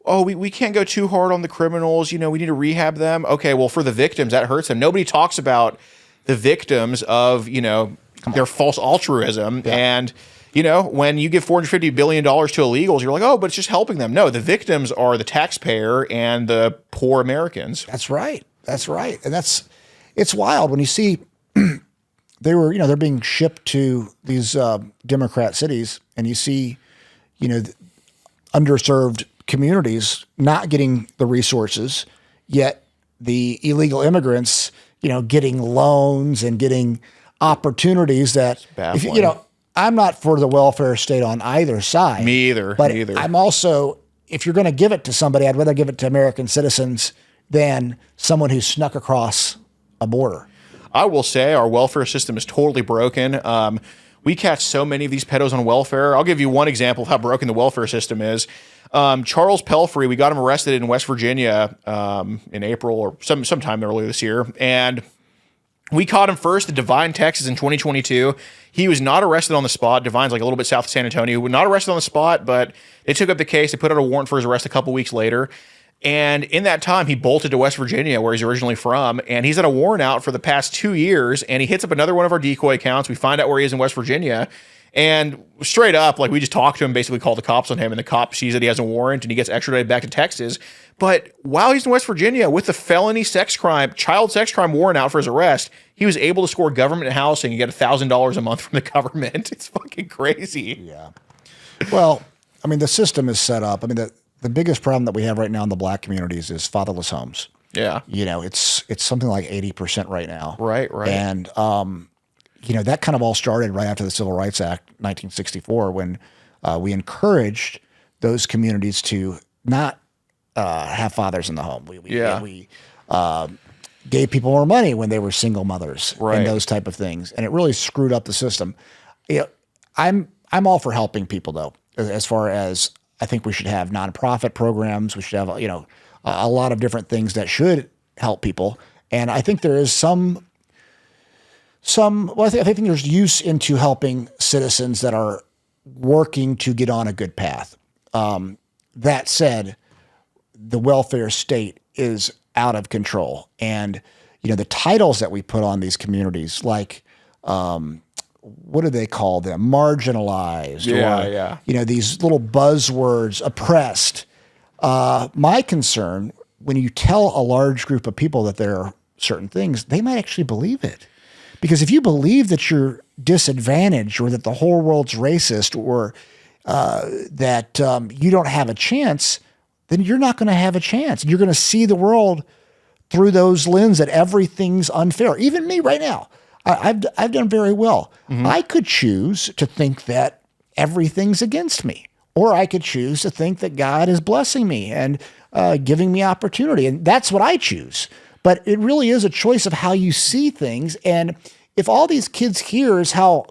we can't go too hard on the criminals. We need to rehab them. Okay, well, for the victims, that hurts them. Nobody talks about the victims of, their false altruism. Yeah. And, you know, when you give $450 billion to illegals, you're like, oh, but it's just helping them. No, the victims are the taxpayer and the poor Americans. That's right. That's right. And it's wild when you see they're being shipped to these Democrat cities, and you see, underserved communities not getting the resources, yet the illegal immigrants, getting loans and getting opportunities that, I'm not for the welfare state on either side. Me either. But Me either. I'm also, if you're going to give it to somebody, I'd rather give it to American citizens than someone who snuck across a border. I will say our welfare system is totally broken. We catch so many of these pedos on welfare. I'll give you one example of how broken the welfare system is. Charles Pelfrey, we got him arrested in West Virginia in April or sometime earlier this year. And we caught him first at Devine, Texas in 2022. He was not arrested on the spot. Devine's like a little bit south of San Antonio. Not arrested on the spot, but they took up the case. They put out a warrant for his arrest a couple weeks later. And in that time, he bolted to West Virginia, where he's originally from, and he's had a warrant out for the past 2 years, and he hits up another one of our decoy accounts. We find out where he is in West Virginia, and straight up, like, we just talked to him, basically called the cops on him, and the cop sees that he has a warrant, and he gets extradited back to Texas. But while he's in West Virginia with the felony child sex crime warrant out for his arrest, he was able to score government housing and get $1,000 a month from the government. It's fucking crazy. Yeah. Well, I mean, the system is set up. I mean, the biggest problem that we have right now in the black communities is fatherless homes. Yeah. It's something like 80% right now. Right. And, that kind of all started right after the Civil Rights Act, 1964, when we encouraged those communities to not have fathers in the home. We gave people more money when they were single mothers and those type of things. And it really screwed up the system. I'm all for helping people, though, as far as I think we should have nonprofit programs. We should have, a lot of different things that should help people. And I think there is I think there's use into helping citizens that are working to get on a good path. That said, the welfare state is out of control. And, the titles that we put on these communities, like, what do they call them? Marginalized. Or, these little buzzwords, oppressed. My concern, when you tell a large group of people that there are certain things, they might actually believe it. Because if you believe that you're disadvantaged, or that the whole world's racist, or that you don't have a chance, then you're not going to have a chance. You're going to see the world through those lens that everything's unfair. Even me right now, I've done very well. Mm-hmm. I could choose to think that everything's against me, or I could choose to think that God is blessing me and giving me opportunity, and that's what I choose. But it really is a choice of how you see things. And if all these kids hear is how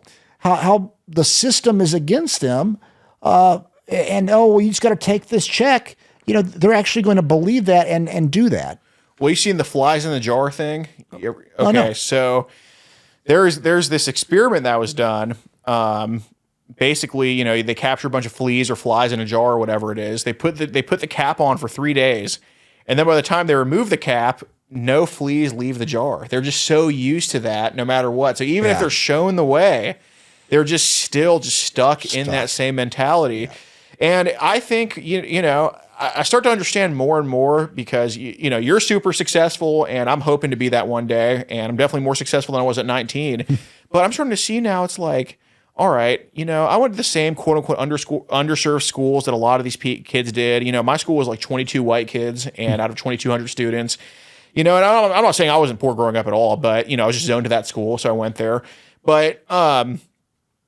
the system is against them, you just got to take this check, they're actually going to believe that and do that. Well, you seen the flies in the jar thing? Okay, no. So there's this experiment that was done. Basically, they capture a bunch of fleas or flies in a jar or whatever it is. They put the cap on for 3 days, and then by the time they remove the cap, no fleas leave the jar. They're just so used to that, no matter what. So even if they're shown the way, they're just still stuck in that same mentality. Yeah. And I think I start to understand more and more, because you're super successful, and I'm hoping to be that one day, and I'm definitely more successful than I was at 19. But I'm starting to see now, it's like, all right, I went to the same quote unquote underserved schools that a lot of these kids did. My school was like 22 white kids, and out of 2,200 students. And I'm not saying I wasn't poor growing up at all, but, I was just zoned to that school, so I went there. But I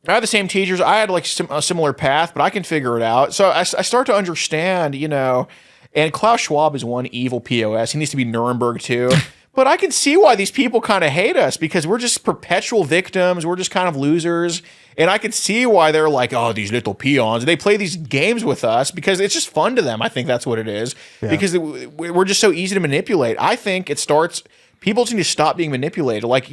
had the same teachers. I had like a similar path, but I can figure it out. So I start to understand, and Klaus Schwab is one evil POS. He needs to be Nuremberg too. But I can see why these people kind of hate us, because we're just perpetual victims. We're just kind of losers. And I can see why they're like, oh, these little peons. They play these games with us because it's just fun to them. I think that's what it is. Yeah. Because we're just so easy to manipulate. I think it starts, people need to stop being manipulated. Like,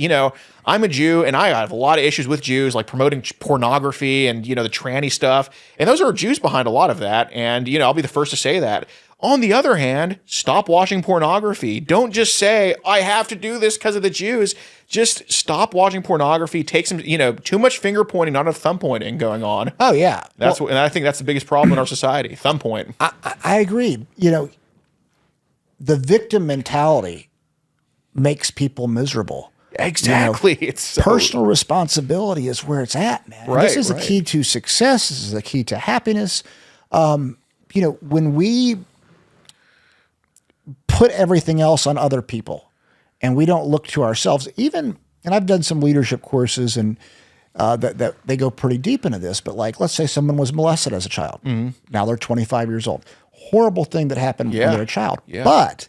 I'm a Jew, and I have a lot of issues with Jews, like promoting pornography and, the tranny stuff. And those are Jews behind a lot of that. And, I'll be the first to say that. On the other hand, stop watching pornography. Don't just say, I have to do this because of the Jews. Just stop watching pornography. Take some, too much finger pointing, not enough thumb pointing going on. Oh, yeah. And I think that's the biggest problem in our society, thumb point. I agree. The victim mentality makes people miserable. Exactly. It's personal responsibility is where it's at, man. Right, this is the key to success. This is the key to happiness. When we put everything else on other people and we don't look to ourselves, and I've done some leadership courses and that they go pretty deep into this, but like, let's say someone was molested as a child. Mm-hmm. Now they're 25 years old. Horrible thing that happened when they're a child. Yeah. But,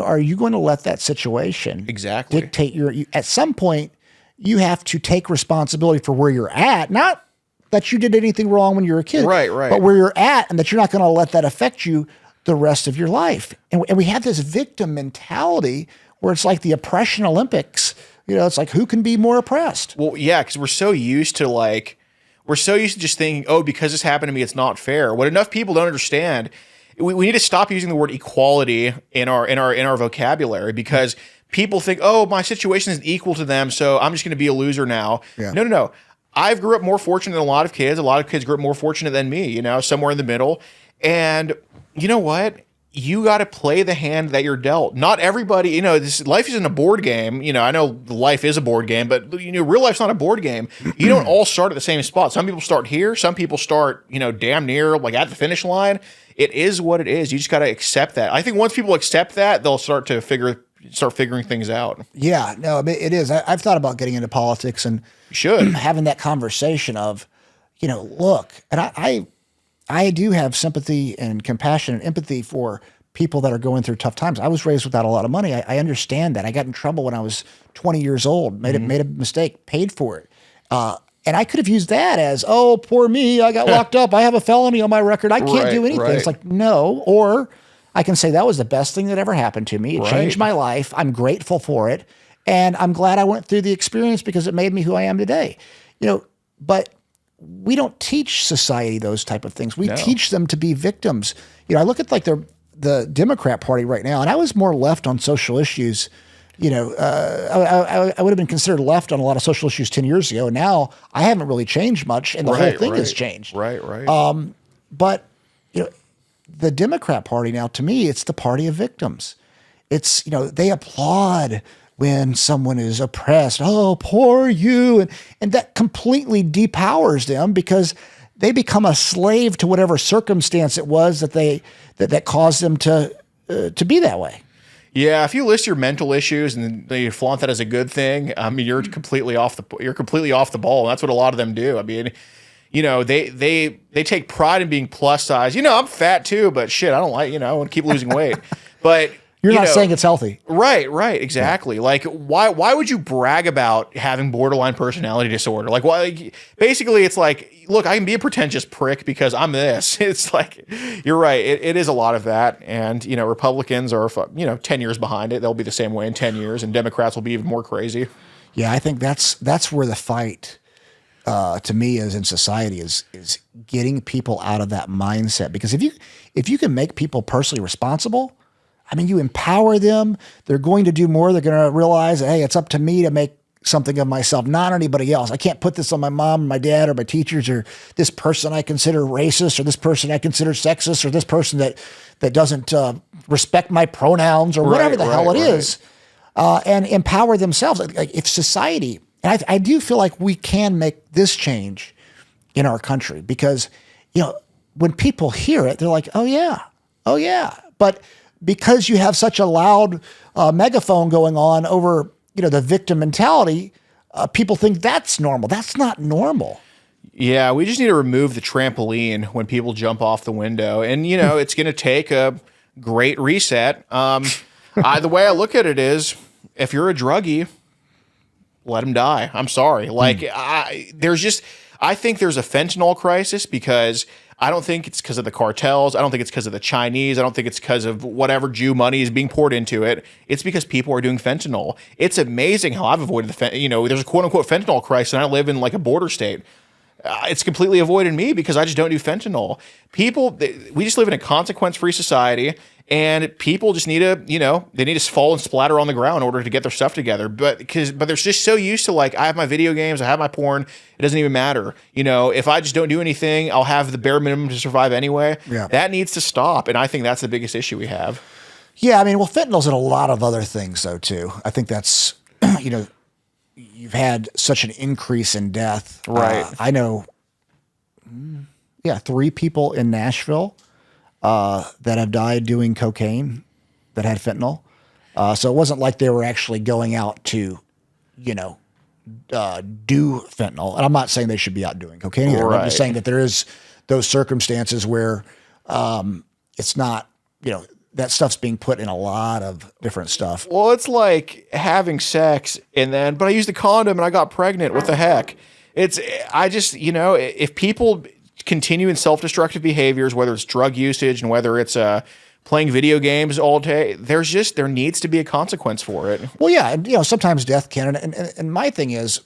are you going to let that situation dictate at some point you have to take responsibility for where you're at, not that you did anything wrong when you were a kid, right. But where you're at, and that you're not going to let that affect you the rest of your life. And we have this victim mentality where it's like the oppression Olympics. It's like, who can be more oppressed? Well, yeah, because we're so used to just thinking, oh, because this happened to me, it's not fair. What enough people don't understand, we need to stop using the word equality in our vocabulary, because people think, oh, my situation isn't equal to them, so I'm just going to be a loser now. Yeah. No. I grew up more fortunate than a lot of kids. A lot of kids grew up more fortunate than me, somewhere in the middle. And you know what? You got to play the hand that you're dealt. Not everybody, life isn't a board game. I know life is a board game, but real life's not a board game. You don't all start at the same spot. Some people start here. Some people start, damn near like at the finish line. It is what it is. You just got to accept that. I think once people accept that, they'll start figuring things out. Yeah, no, it is. I've thought about getting into politics and having that conversation of, look, and I do have sympathy and compassion and empathy for people that are going through tough times. I was raised without a lot of money. I understand that. I got in trouble when I was 20 years old, made a mistake, paid for it. And I could have used that as, oh, poor me, I got locked up. I have a felony on my record. I can't do anything. Right. It's like, no. Or I can say that was the best thing that ever happened to me. It changed my life. I'm grateful for it. And I'm glad I went through the experience because it made me who I am today. But we don't teach society those type of things. We teach them to be victims. I look at like the Democrat Party right now, and I was more left on social issues. I would have been considered left on a lot of social issues 10 years ago. And now I haven't really changed much, and the whole thing has changed. Right. But the Democrat Party now, to me, it's the party of victims. It's, they applaud when someone is oppressed. Oh, poor you. And that completely depowers them because they become a slave to whatever circumstance it was that caused them to be that way. Yeah, if you list your mental issues and you flaunt that as a good thing, you're completely off the ball. And that's what a lot of them do. They take pride in being plus size. I'm fat too, but shit, I don't like, I want to keep losing weight. But you're not saying it's healthy. Right, exactly. Yeah. Like, why would you brag about having borderline personality disorder? Like, why? Basically, it's like, look, I can be a pretentious prick because I'm this. It's like, you're right. It is a lot of that. And, Republicans are, 10 years behind it. They'll be the same way in 10 years, and Democrats will be even more crazy. Yeah, I think that's where the fight, to me, is in society is getting people out of that mindset. Because if you can make people personally responsible, you empower them. They're going to do more. They're going to realize, hey, it's up to me to make something of myself, not anybody else. I can't put this on my mom or my dad or my teachers or this person I consider racist or this person I consider sexist or this person that doesn't respect my pronouns or whatever the hell it is, and empower themselves. Like if society, and I do feel like we can make this change in our country because, when people hear it, they're like, oh yeah. But because you have such a loud megaphone going on over, the victim mentality, people think that's normal. That's not normal. Yeah, we just need to remove the trampoline when people jump off the window. And, it's going to take a great reset. The way I look at it is, if you're a druggie, let him die. I'm sorry. Like, I think there's a fentanyl crisis because I don't think it's because of the cartels. I don't think it's because of the Chinese. I don't think it's because of whatever Jew money is being poured into it. It's because people are doing fentanyl. It's amazing how I've avoided there's a quote unquote fentanyl crisis, and I live in like a border state. It's completely avoided me because I just don't do fentanyl. We just live in a consequence-free society, and people just need to, they need to fall and splatter on the ground in order to get their stuff together. But they're just so used to, like, I have my video games, I have my porn, it doesn't even matter. If I just don't do anything, I'll have the bare minimum to survive anyway. Yeah. That needs to stop, and I think that's the biggest issue we have. Yeah, I mean, well, fentanyl's in a lot of other things, though, too. I think that's, you've had such an increase in death. Right. I know, 3 people in Nashville that have died doing cocaine that had fentanyl. So it wasn't like they were actually going out to, do fentanyl. And I'm not saying they should be out doing cocaine either. Right. I'm just saying that there is those circumstances where it's not, that stuff's being put in a lot of different stuff. Well, it's like having sex but I used a condom and I got pregnant. What the heck? If people continue in self-destructive behaviors, whether it's drug usage and whether it's playing video games all day, there needs to be a consequence for it. Well, yeah, and sometimes death can. And my thing is,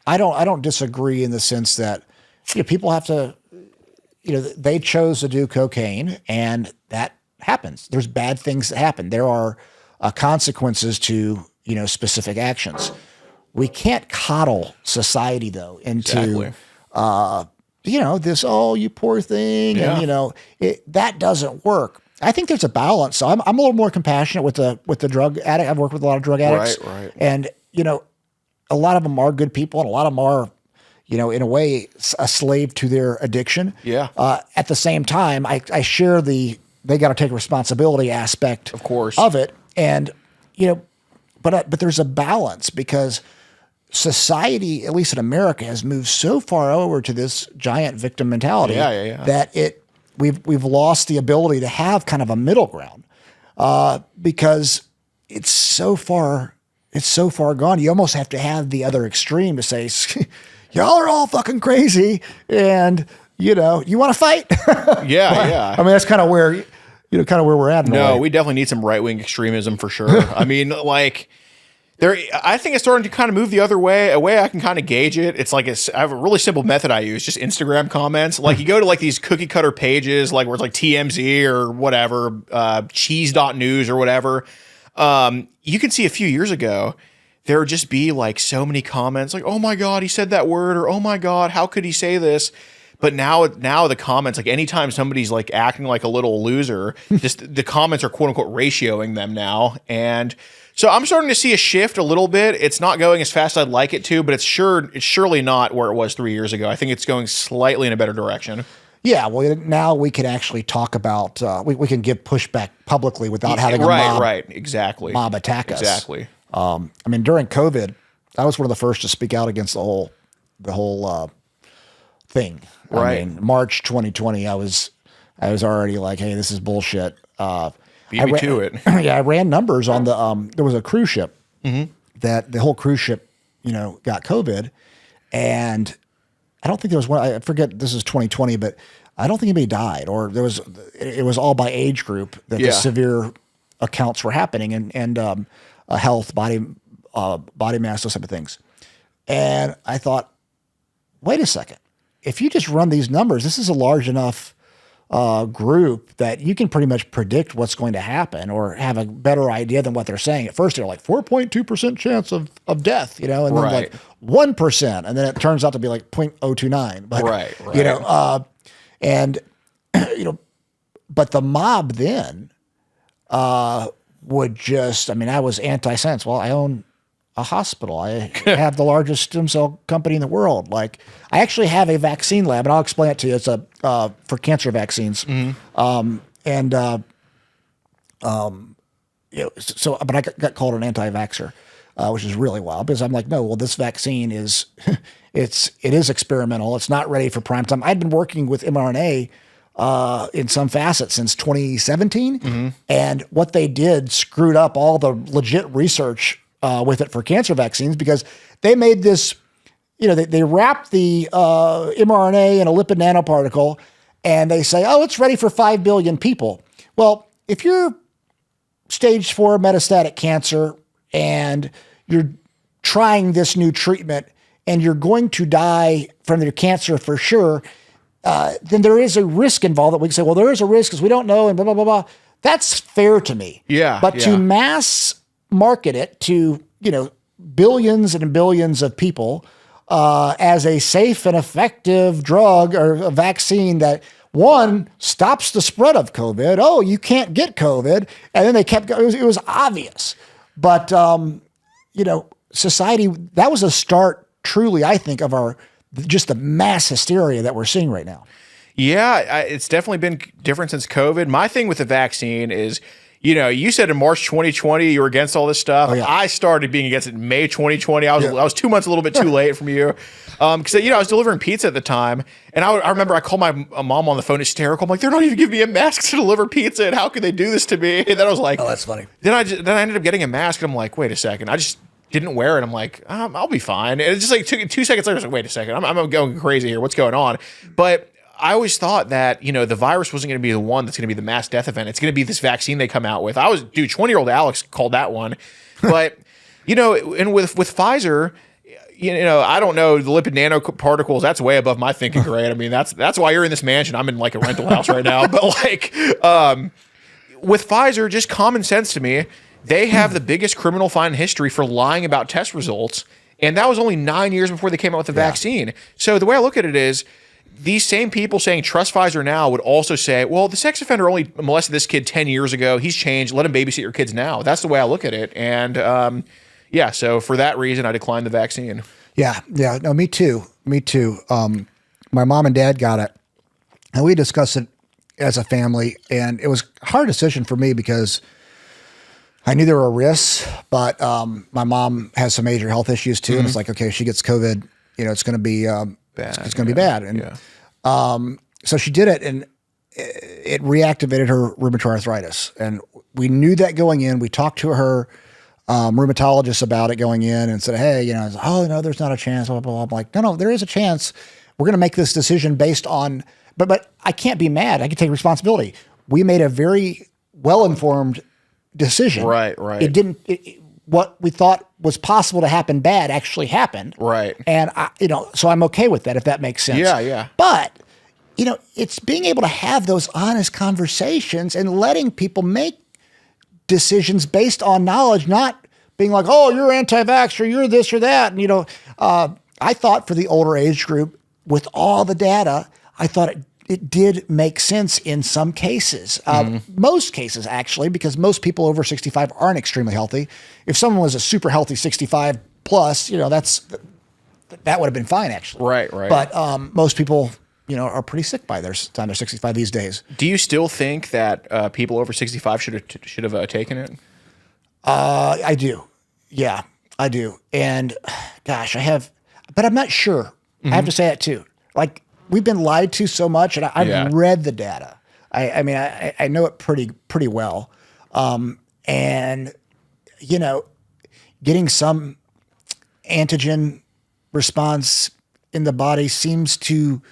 I don't disagree in the sense that people have to, they chose to do cocaine, and that happens. There's bad things that happen. There are consequences to specific actions. We can't coddle society though into this, oh, you poor thing, and that doesn't work. I think there's a balance. So I'm a little more compassionate with the drug addict. I've worked with a lot of drug addicts, right. And a lot of them are good people, and a lot of them are, in a way, a slave to their addiction. Yeah. At the same time, I share they got to take responsibility aspect, of course, of it, and but there's a balance because society, at least in America, has moved so far over to this giant victim mentality that we've lost the ability to have kind of a middle ground because it's so far gone. You almost have to have the other extreme to say, y'all are all fucking crazy, and you want to fight. Yeah. I mean, that's kind of where we're at. No, we definitely need some right-wing extremism for sure. I mean, like, I think it's starting to kind of move the other way. A way I can kind of gauge it. It's like I have a really simple method I use, just Instagram comments. Like, you go to like these cookie cutter pages, like where it's like TMZ or whatever, cheese.news or whatever. You can see a few years ago, there would just be like so many comments like, oh my God, he said that word, or oh my God, how could he say this? But now the comments, like anytime somebody's like acting like a little loser, just the comments are quote unquote ratioing them now. And so I'm starting to see a shift a little bit. It's not going as fast as I'd like it to, but it's surely not where it was 3 years ago. I think it's going slightly in a better direction. Yeah, well, now we can actually talk about, we can give pushback publicly without having a mob attack us. Exactly. I mean, during COVID, I was one of the first to speak out against the whole thing. Right. I mean, March 2020, I was already like, hey, this is bullshit. Beat me to it. Yeah, I ran numbers on there was a cruise ship that the whole cruise ship, got COVID, and I don't think there was one. I forget. This is 2020, but I don't think anybody died, or it was all by age group that the severe accounts were happening, and health, body mass, those type of things. And I thought, wait a second, if you just run these numbers, this is a large enough group that you can pretty much predict what's going to happen or have a better idea than what they're saying. At first, they're like 4.2% chance of death, and then like 1%, and then it turns out to be like 0.029. But, but the mob then would just, I was anti-science. Well, I own a hospital. I have the largest stem cell company in the world. Like, I actually have a vaccine lab, and I'll explain it to you. It's for cancer vaccines. But I got called an anti-vaxxer, which is really wild because I'm like, no, well, this vaccine is, it is experimental. It's not ready for prime time. I'd been working with mRNA in some facets since 2017, and what they did screwed up all the legit research with it for cancer vaccines because they made this, they wrapped the mRNA in a lipid nanoparticle, and they say, oh, it's ready for 5 billion people. Well, if you're stage 4 metastatic cancer and you're trying this new treatment and you're going to die from your cancer for sure, then there is a risk involved that we can say, well, there is a risk because we don't know and blah, blah, blah, blah. That's fair to me. Yeah. But to mass market it to, billions and billions of people as a safe and effective drug or a vaccine that, one, stops the spread of COVID. Oh, you can't get COVID. And then they kept going. It was obvious. But, society, that was a start truly, I think, of just the mass hysteria that we're seeing right now. Yeah, it's definitely been different since COVID. My thing with the vaccine is, you said in March 2020 you were against all this stuff. Oh, yeah. I started being against it in May 2020. I was 2 months a little bit too late from you. Because, I was delivering pizza at the time. And I remember I called my mom on the phone hysterical. I'm like, they're not even giving me a mask to deliver pizza. And how could they do this to me? And then I was like, oh, that's funny. Then I ended up getting a mask. And I'm like, wait a second. I just didn't wear it. I'm like, I'll be fine. And it's just like 2 seconds later, I was like, wait a second. I'm going crazy here. What's going on? But I always thought that, the virus wasn't going to be the one that's going to be the mass death event. It's going to be this vaccine they come out with. 20-year-old Alex called that one. But, and with Pfizer, I don't know, the lipid nanoparticles, that's way above my thinking grade. I mean, that's why you're in this mansion. I'm in like a rental house right now. But with Pfizer, just common sense to me, they have the biggest criminal fine in history for lying about test results. And that was only 9 years before they came out with the vaccine. So the way I look at it is, these same people saying trust Pfizer now would also say, well, the sex offender only molested this kid 10 years ago. He's changed. Let him babysit your kids now. That's the way I look at it. And so for that reason, I declined the vaccine. Yeah. No, me too. My mom and dad got it, and we discussed it as a family. And it was a hard decision for me because I knew there were risks, but my mom has some major health issues too. And it's like, okay, if she gets COVID, it's going to be bad. It's going to be bad. And so she did it, and it reactivated her rheumatoid arthritis. And we knew that going in. We talked to her rheumatologist about it going in and said, hey, oh, no, there's not a chance. Blah, blah, blah. I'm like, no, there is a chance. We're going to make this decision based on, but I can't be mad. I can take responsibility. We made a very well-informed decision. Right. What we thought was possible to happen bad actually happened. Right. And so I'm okay with that, if that makes sense. Yeah. But, it's being able to have those honest conversations and letting people make decisions based on knowledge, not being like, oh, you're anti-vax or you're this or that. And, I thought for the older age group, with all the data, I thought it did make sense in some cases. Most cases, actually, because most people over 65 aren't extremely healthy. If someone was a super healthy 65 plus, that would have been fine, actually. Right. But most people, are pretty sick by the time they're 65 these days. Do you still think that people over 65 should have taken it? I do. Yeah, I do. And gosh, but I'm not sure. I have to say that too. Like, we've been lied to so much, and I've read the data. I mean, I know it pretty well. And, getting some antigen response in the body seems to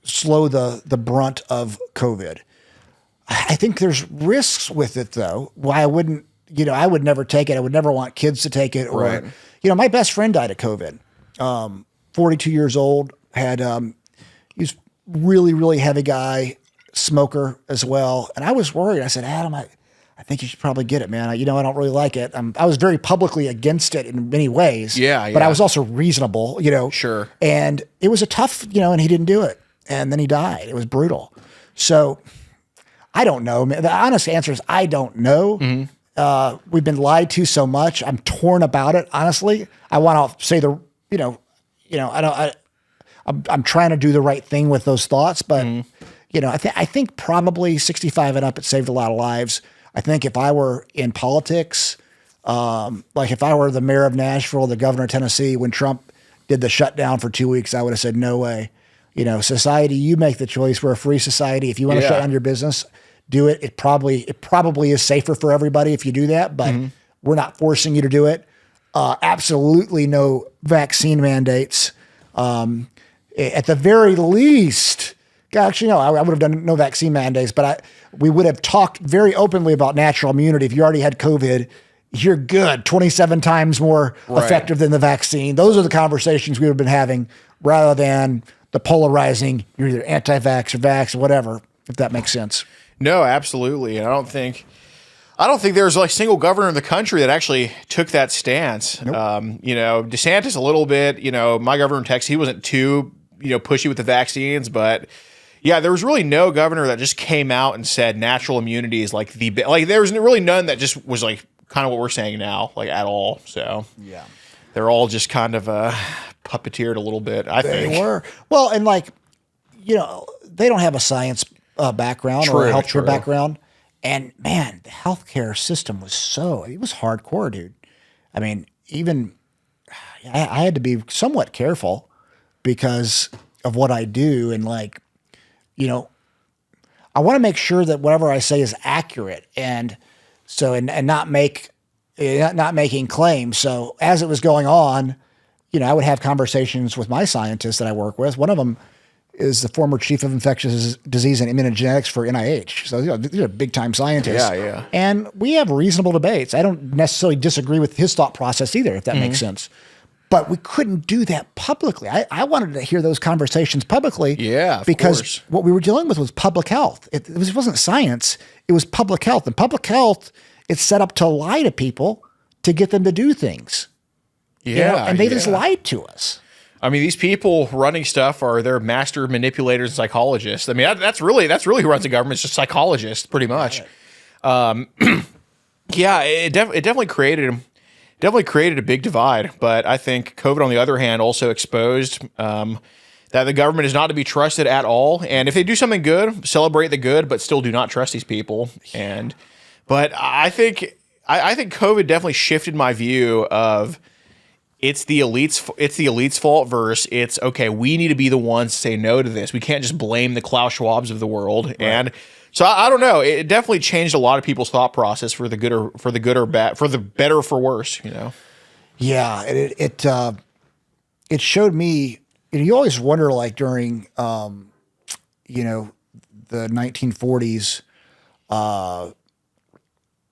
slow the brunt of COVID. I think there's risks with it, though. Why I wouldn't, I would never take it. I would never want kids to take it. Or, right. My best friend died of COVID. 42 years old, he was really, really heavy guy, smoker as well. And I was worried. I said, Adam, I think you should probably get it, man. I don't really like it. I was very publicly against it in many ways. Yeah. But I was also reasonable, Sure. And it was a tough, and he didn't do it. And then he died. It was brutal. So I don't know. The honest answer is I don't know. Mm-hmm. We've been lied to so much. I'm torn about it, honestly. I want to say I'm trying to do the right thing with those thoughts, but I think probably 65 and up, it saved a lot of lives. I think if I were in politics, like if I were the mayor of Nashville, the governor of Tennessee, when Trump did the shutdown for 2 weeks, I would have said, no way. Society, you make the choice. We're a free society. If you want to shut down your business, do it. It probably is safer for everybody if you do that, but we're not forcing you to do it. Absolutely no vaccine mandates. At the very least, actually, no, I would have done no vaccine mandates, but we would have talked very openly about natural immunity. If you already had COVID, you're good, 27 times more effective than the vaccine. Those are the conversations we would have been having rather than the polarizing, you're either anti-vax or vax or whatever, if that makes sense. No, absolutely. And I don't think there's like a single governor in the country that actually took that stance. Nope. DeSantis a little bit, my governor in Texas, he wasn't too, pushy with the vaccines, but yeah, there was really no governor that just came out and said natural immunity is like there was really none that just was like kind of what we're saying now, like at all. So yeah, they're all just kind of puppeteered a little bit, I think. They were. Well, and they don't have a science background or a healthcare background. And man, the healthcare system was it was hardcore, dude. I mean, even I had to be somewhat careful because of what I do. And I want to make sure that whatever I say is accurate and not making claims. So as it was going on, I would have conversations with my scientists that I work with. One of them is the former chief of infectious disease and immunogenetics for NIH. So these are big time scientists. Yeah. And we have reasonable debates. I don't necessarily disagree with his thought process either, if that makes sense. But we couldn't do that publicly. I wanted to hear those conversations publicly. Yeah, because what we were dealing with was public health. It wasn't science. It was public health. And public health, it's set up to lie to people to get them to do things. Yeah. And they just lied to us. I mean, these people running stuff they're master manipulators and psychologists. I mean, that's really who runs the government. It's just psychologists, pretty much. It definitely created a big divide. But I think COVID, on the other hand, also exposed that the government is not to be trusted at all. And if they do something good, celebrate the good, but still do not trust these people. But I think COVID definitely shifted my view of. It's the elites' fault versus it's okay. We need to be the ones to say no to this. We can't just blame the Klaus Schwabs of the world. Right. And so I don't know. It definitely changed a lot of people's thought process for the good or bad, for the better or for worse. Yeah, it showed me. You always wonder, like during the 1940s,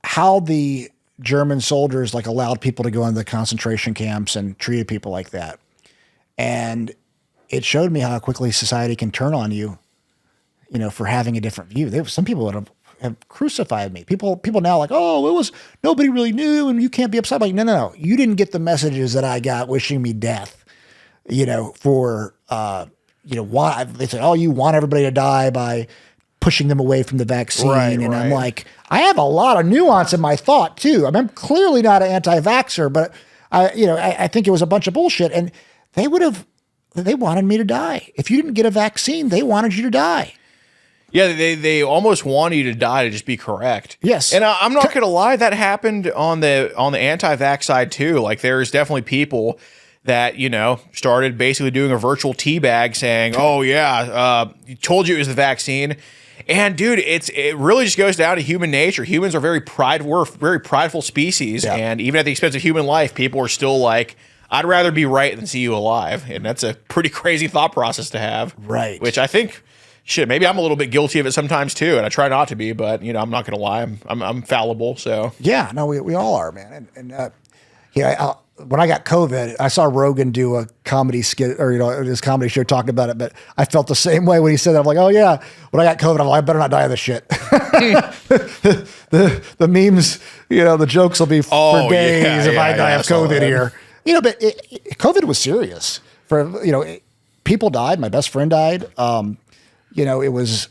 how the German soldiers allowed people to go into the concentration camps and treated people like that. And it showed me how quickly society can turn on you, for having a different view. Some people would have crucified me. People now it was, nobody really knew and you can't be upset. No. You didn't get the messages that I got wishing me death, for, why they say, you want everybody to die by pushing them away from the vaccine. And I'm like, I have a lot of nuance in my thought too. I mean, I'm clearly not an anti-vaxxer, but I think it was a bunch of bullshit. And they wanted me to die. If you didn't get a vaccine, they wanted you to die. Yeah, they almost want you to die to just be correct. Yes. And I'm not going to lie, that happened on the anti-vax side too. Like there's definitely people that, started basically doing a virtual teabag saying, told you it was the vaccine. And dude, it really just goes down to human nature. Humans are we're a very prideful species. Yeah. And even at the expense of human life, people are still like, I'd rather be right than see you alive. And that's a pretty crazy thought process to have. Right. Which I think, maybe I'm a little bit guilty of it sometimes too. And I try not to be, but I'm not going to lie. I'm fallible. So yeah, no, we all are, man. When I got COVID, I saw Rogan do a comedy skit or, this comedy show talking about it, but I felt the same way when he said that. I'm like, oh yeah, when I got COVID, I'm like, I better not die of this shit. the memes, the jokes will be for days if I die of COVID here. But COVID was serious for, people died. My best friend died. It was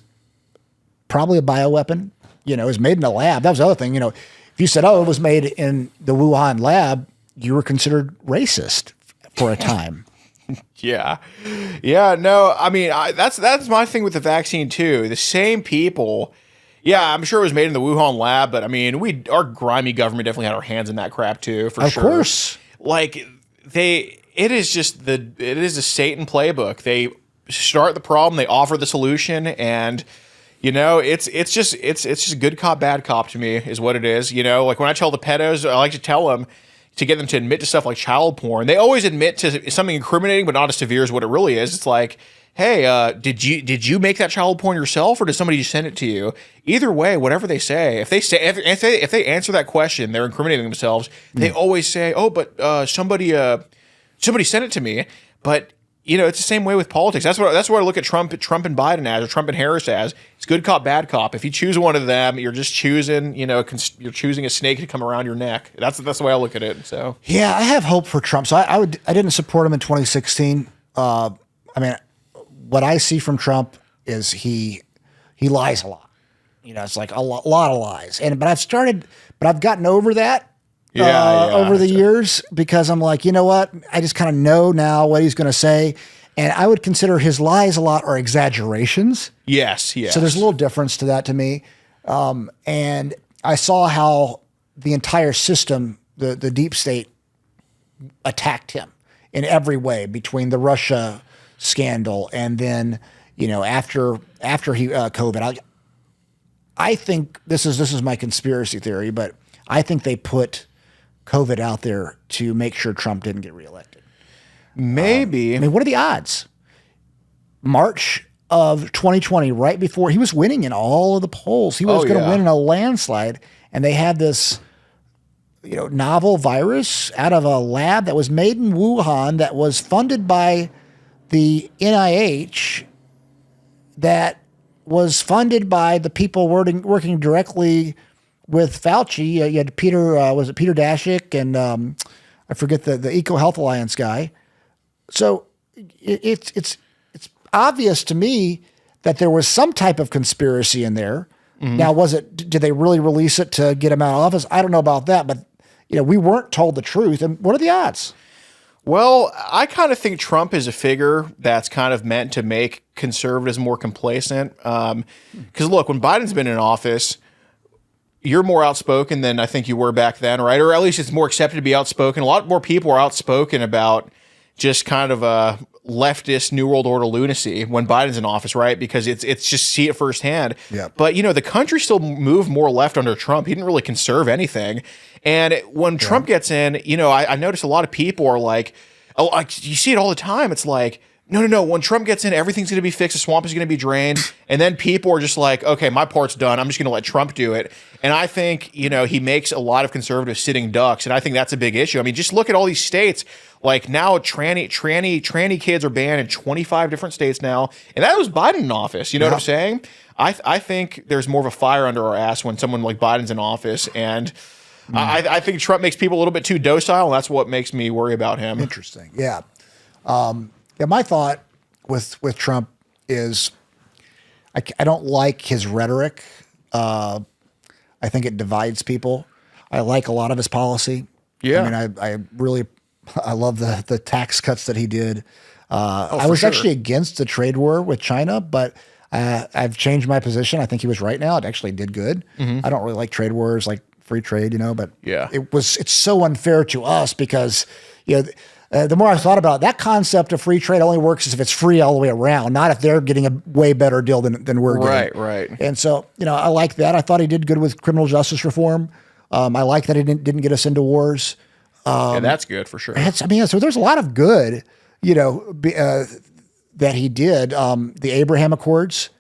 probably a bioweapon, it was made in a lab. That was the other thing, if you said, it was made in the Wuhan lab, you were considered racist for a time. Yeah. No, I mean, that's my thing with the vaccine too. The same people. Yeah, I'm sure it was made in the Wuhan lab, but I mean, our grimy government definitely had our hands in that crap too, for sure. Of course. It is a Satan playbook. They start the problem, they offer the solution, and it's just good cop, bad cop to me is what it is. Like when I tell the pedos, I like to tell them to get them to admit to stuff like child porn. They always admit to something incriminating, but not as severe as what it really is. It's like, hey, did you make that child porn yourself, or did somebody just send it to you? Either way, whatever they say, if they answer that question, they're incriminating themselves. They always say, oh, but somebody sent it to me. But it's the same way with politics. That's what I look at Trump and Biden as, or Trump and Harris as. It's good cop, bad cop. If you choose one of them, you're just choosing, you're choosing a snake to come around your neck. That's the way I look at it. So yeah, I have hope for Trump. So I didn't support him in 2016. I mean, what I see from Trump is he lies a lot. It's like a lot of lies. But I've gotten over that. Over the years, because I'm like, you know what? I just kind of know now what he's going to say. And I would consider his lies a lot are exaggerations. Yes. So there's a little difference to that to me. And I saw how the entire system, the deep state, attacked him in every way, between the Russia scandal and then, after he COVID. I think this is my conspiracy theory, but I think they put COVID out there to make sure Trump didn't get reelected. Maybe. What are the odds? March of 2020, right before he was winning in all of the polls, he was going to win in a landslide, and they had this, novel virus out of a lab that was made in Wuhan that was funded by the NIH, that was funded by the people working directly with Fauci. You had Peter, was it Peter Daszak, and I forget the Eco Health Alliance guy. So it's obvious to me that there was some type of conspiracy in there. Mm-hmm. Now, did they really release it to get him out of office? I don't know about that, but we weren't told the truth. And what are the odds? Well, I kind of think Trump is a figure that's kind of meant to make conservatives more complacent. Because look, when Biden's been in office, you're more outspoken than I think you were back then, right? Or at least it's more accepted to be outspoken. A lot more people are outspoken about just kind of a leftist New World Order lunacy when Biden's in office, right? Because it's just see it firsthand. Yeah. But, the country still moved more left under Trump. He didn't really conserve anything. And when Trump gets in, I noticed a lot of people are like, you see it all the time. It's like, no. When Trump gets in, everything's going to be fixed. The swamp is going to be drained. And then people are just like, okay, my part's done. I'm just going to let Trump do it. And I think, he makes a lot of conservatives sitting ducks. And I think that's a big issue. I mean, just look at all these states. Like now tranny kids are banned in 25 different states now. And that was Biden in office. You know what I'm saying? I think there's more of a fire under our ass when someone like Biden's in office. And I think Trump makes people a little bit too docile. And that's what makes me worry about him. Interesting. Yeah. My thought with Trump is I don't like his rhetoric. I think it divides people. I like a lot of his policy. Yeah. I really love the tax cuts that he did. I was actually against the trade war with China, but I've changed my position. I think he was right now. It actually did good. Mm-hmm. I don't really like trade wars, like free trade, but it's so unfair to us because, the more I thought about it, that concept of free trade only works if it's free all the way around, not if they're getting a way better deal than we're getting. Right. And so, I like that. I thought he did good with criminal justice reform. I like that he didn't get us into wars. That's good for sure. So there's a lot of good, that he did. The Abraham Accords,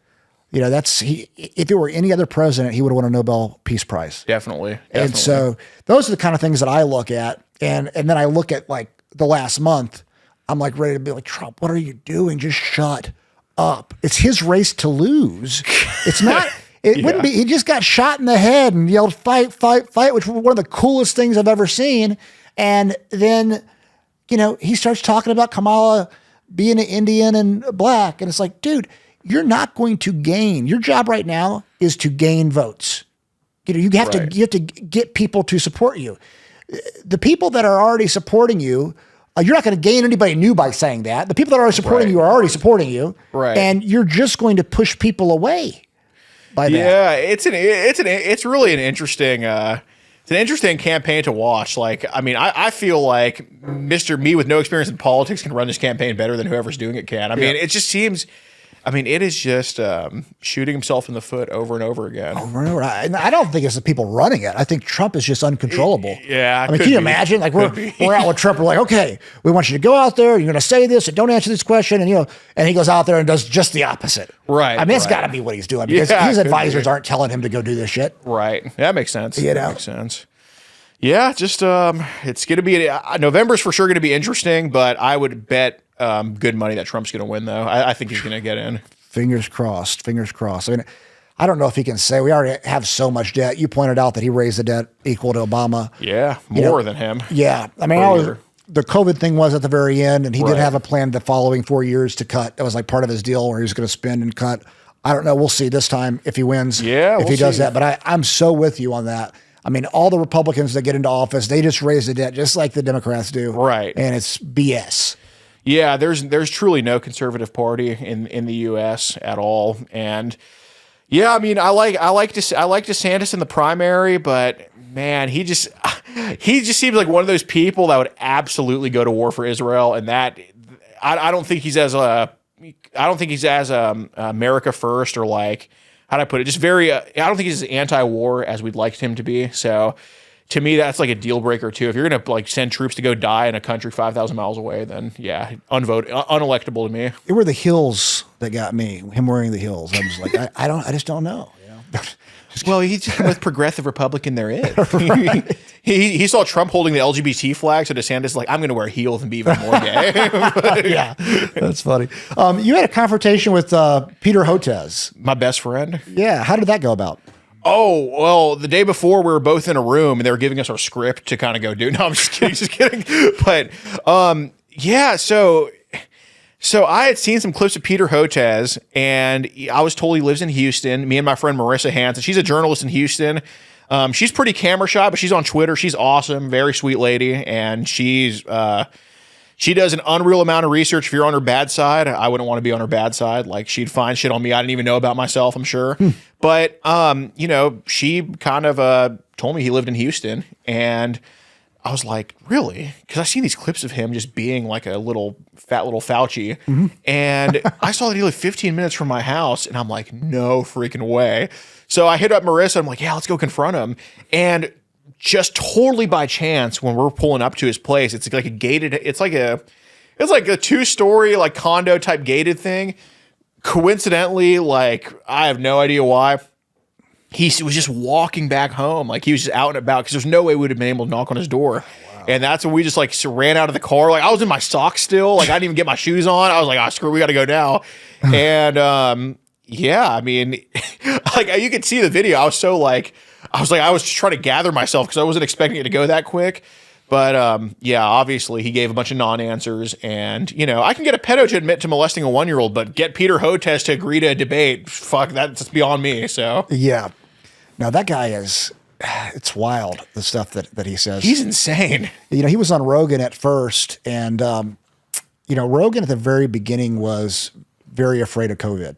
if it were any other president, he would have won a Nobel Peace Prize. Definitely. And so those are the kind of things that I look at. And then I look at like the last month, I'm like ready to be like, Trump, what are you doing? Just shut up. It's his race to lose. It's not, it wouldn't be, he just got shot in the head and yelled, fight, fight, fight, which was one of the coolest things I've ever seen. And then, he starts talking about Kamala being an Indian and black. And it's like, dude, you're not going to gain. Your job right now is to gain votes. You have to get people to support you. The people that are already supporting you, you're not going to gain anybody new by saying that. The people that are already supporting you are already supporting you. Right. And you're just going to push people away by that. Yeah, it's really an interesting it's an interesting campaign to watch. Like, I feel like Mr. Me with no experience in politics can run this campaign better than whoever's doing it can. I mean, it just seems I mean, it is just shooting himself in the foot over and over again. Over and over. I don't think it's the people running it. I think Trump is just uncontrollable. Yeah, I mean, can you imagine? Like we're out with Trump. We're like, okay, we want you to go out there. You're going to say this and don't answer this question. And and he goes out there and does just the opposite. Right. I mean, it's got to be what he's doing because his advisors aren't telling him to go do this shit. Right. That makes sense. That makes sense. Yeah, just it's going to be November's for sure going to be interesting, but I would bet good money that Trump's going to win, though. I think he's going to get in. Fingers crossed. Fingers crossed. I mean, I don't know if he can say we already have so much debt. You pointed out that he raised the debt equal to Obama. Yeah, more than him. Yeah, I mean, the COVID thing was at the very end, and he did have a plan the following 4 years to cut. That was like part of his deal where he was going to spend and cut. I don't know. We'll see this time if he wins. Yeah, if he does that. But I'm so with you on that. I mean, all the Republicans that get into office, they just raise the debt just like the Democrats do. Right. And it's BS. Yeah, there's truly no conservative party in the U.S. at all. And yeah, I mean, I like DeSantis in the primary, but man, he just seems like one of those people that would absolutely go to war for Israel. And that I don't think he's as America first, or like, how do I put it? Just very, I don't think he's as anti-war as we'd like him to be. So to me, that's like a deal breaker too. If you're going to like send troops to go die in a country 5,000 miles away, then yeah, unelectable to me. It were the heels that got me, him wearing the heels. I was like, I just don't know. Well, he's just the most progressive Republican there is. Right. He saw Trump holding the LGBT flag, so DeSantis is like, I'm going to wear heels and be even more gay. Yeah, that's funny. You had a confrontation with Peter Hotez. My best friend. Yeah, how did that go about? Oh, well, the day before we were both in a room and they were giving us our script to kind of go do. No, I'm just kidding. But yeah, so I had seen some clips of Peter Hotez, and I was told he lives in Houston. Me and my friend Marissa Hanson, she's a journalist in Houston. She's pretty camera shy, but she's on Twitter. She's awesome, very sweet lady, and she does an unreal amount of research. If you're on her bad side, I wouldn't want to be on her bad side. Like, she'd find shit on me I didn't even know about myself, I'm sure. But she kind of told me he lived in Houston, and I was like, really? Because I've seen these clips of him just being like a fat little Fauci. Mm-hmm. And I saw that he lived 15 minutes from my house, and I'm like, no freaking way. So I hit up Marissa. I'm like, yeah, let's go confront him. And just totally by chance, when we're pulling up to his place, it's like a 2-story like condo type gated thing. Coincidentally, like, I have no idea why, he was just walking back home. Like, he was just out and about because there's no way we would have been able to knock on his door. Wow. And that's when we just like ran out of the car. Like, I was in my socks still. Like, I didn't even get my shoes on. I was like, screw it, we got to go now. And yeah, I mean, like, you could see the video. I was just trying to gather myself because I wasn't expecting it to go that quick. But yeah, obviously he gave a bunch of non-answers, and I can get a pedo to admit to molesting a 1-year-old, but get Peter Hotez to agree to a debate, fuck, that's beyond me. So yeah, now that guy it's wild, the stuff that he says. He's insane. He was on Rogan at first, and Rogan at the very beginning was very afraid of COVID.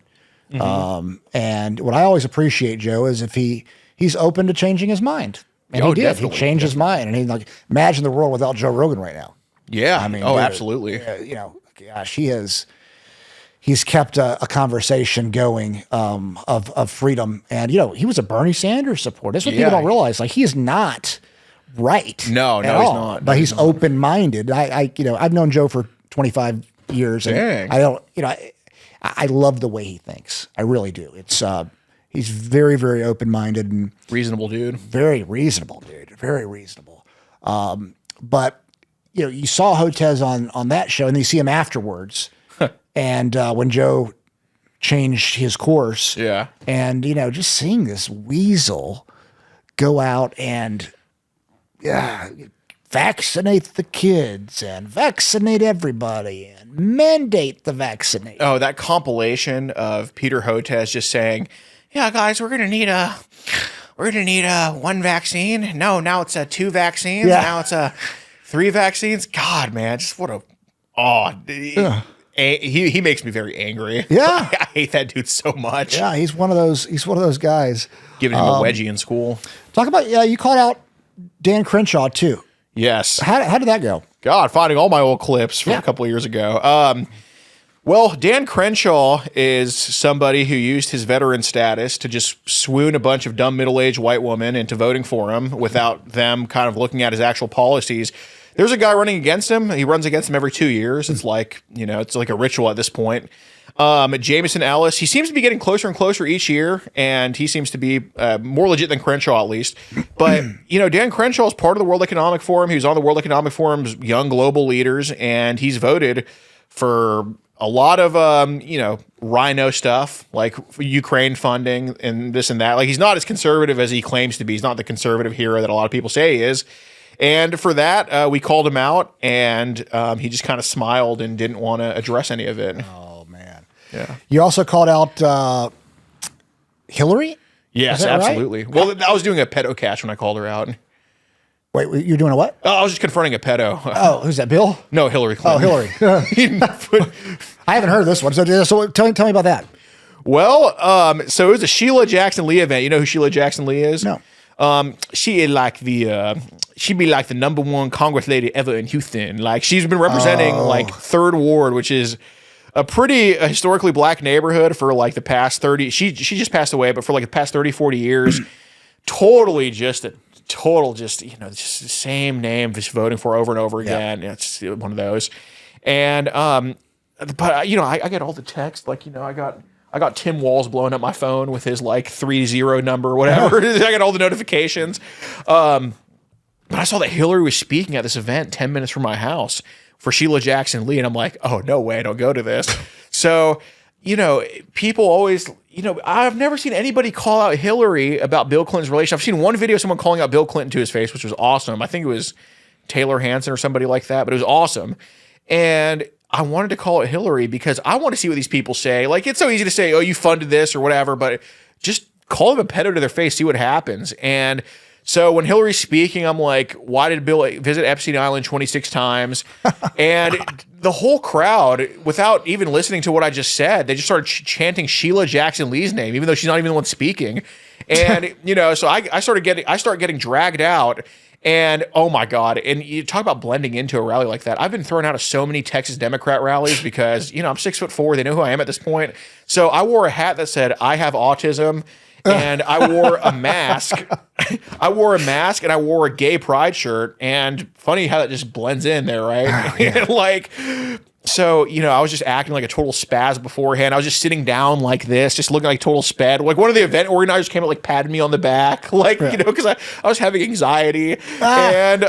Mm-hmm. And what I always appreciate, Joe, is if he's open to changing his mind. And he did. Definitely. He changed his mind. And he imagine the world without Joe Rogan right now. Yeah. I mean, absolutely. Gosh, he's kept a conversation going of freedom. And, he was a Bernie Sanders supporter. That's what people don't realize. Like, he is not right. No, he's not. But he's open-minded. I've known Joe for 25 years. And dang. I love the way he thinks. I really do. It's, he's very, very open-minded and reasonable dude. Very reasonable dude. Very reasonable. But you saw Hotez on that show, and then you see him afterwards. And when Joe changed his course, and just seeing this weasel go out and vaccinate the kids and vaccinate everybody and mandate the vaccination. Oh, that compilation of Peter Hotez just saying, yeah, guys, we're gonna need one vaccine. No, now it's 2 vaccines. Yeah. Now it's 3 vaccines. God, man, just what he makes me very angry. Yeah, I hate that dude so much. Yeah, he's one of those guys. Giving him a wedgie in school. Talk about you called out Dan Crenshaw too. Yes. How did that go? God, finding all my old clips from a couple of years ago. Well, Dan Crenshaw is somebody who used his veteran status to just swoon a bunch of dumb middle-aged white women into voting for him without them kind of looking at his actual policies. There's a guy running against him. He runs against him every 2 years. It's like, it's like a ritual at this point. Jameson Ellis, he seems to be getting closer and closer each year, and he seems to be more legit than Crenshaw at least. But, Dan Crenshaw is part of the World Economic Forum. He was on the World Economic Forum's Young Global Leaders, and he's voted for a lot of, rhino stuff, like Ukraine funding and this and that. Like, he's not as conservative as he claims to be. He's not the conservative hero that a lot of people say he is. And for that, we called him out, and he just kind of smiled and didn't want to address any of it. Oh, man. Yeah. You also called out Hillary? Yes, absolutely. Right? Well, I was doing a pedo catch when I called her out. Wait, you're doing a what? Oh, I was just confronting a pedo. Oh, who's that, Bill? No, Hillary Clinton. Oh, Hillary. I haven't heard this one. So tell me about that. Well, so it was a Sheila Jackson Lee event. You know who Sheila Jackson Lee is? No. She is like she'd be like the #1 Congress lady ever in Houston. Like, she's been representing like 3rd Ward, which is a pretty historically black neighborhood for like the past 30. She just passed away, but for like the past 30, 40 years, just the same name, just voting for over and over again. Yeah. It's one of those. And, but I get all the text, like, I got Tim Walz blowing up my phone with his like 30 number or whatever. I got all the notifications. But I saw that Hillary was speaking at this event 10 minutes from my house for Sheila Jackson Lee. And I'm like, oh, no way, don't go to this. So, people always, I've never seen anybody call out Hillary about Bill Clinton's relation. I've seen one video of someone calling out Bill Clinton to his face, which was awesome. I think it was Taylor Hansen or somebody like that, but it was awesome. And I wanted to call it Hillary because I want to see what these people say. Like, it's so easy to say, oh, you funded this or whatever, but just call them a pedo to their face, see what happens. And so when Hillary's speaking, I'm like, why did Bill visit Epstein Island 26 times? And the whole crowd, without even listening to what I just said, they just started chanting Sheila Jackson Lee's name, even though she's not even the one speaking. And, so I start getting dragged out. And oh my God. And you talk about blending into a rally like that. I've been thrown out of so many Texas Democrat rallies because, I'm 6'4". They know who I am at this point. So I wore a hat that said, I have autism. And I wore a mask. And I wore a gay pride shirt. And funny how that just blends in there, right? Yeah. So, I was just acting like a total spaz beforehand. I was just sitting down like this, just looking like total sped. Like, one of the event organizers came and like patted me on the back, because I was having anxiety. And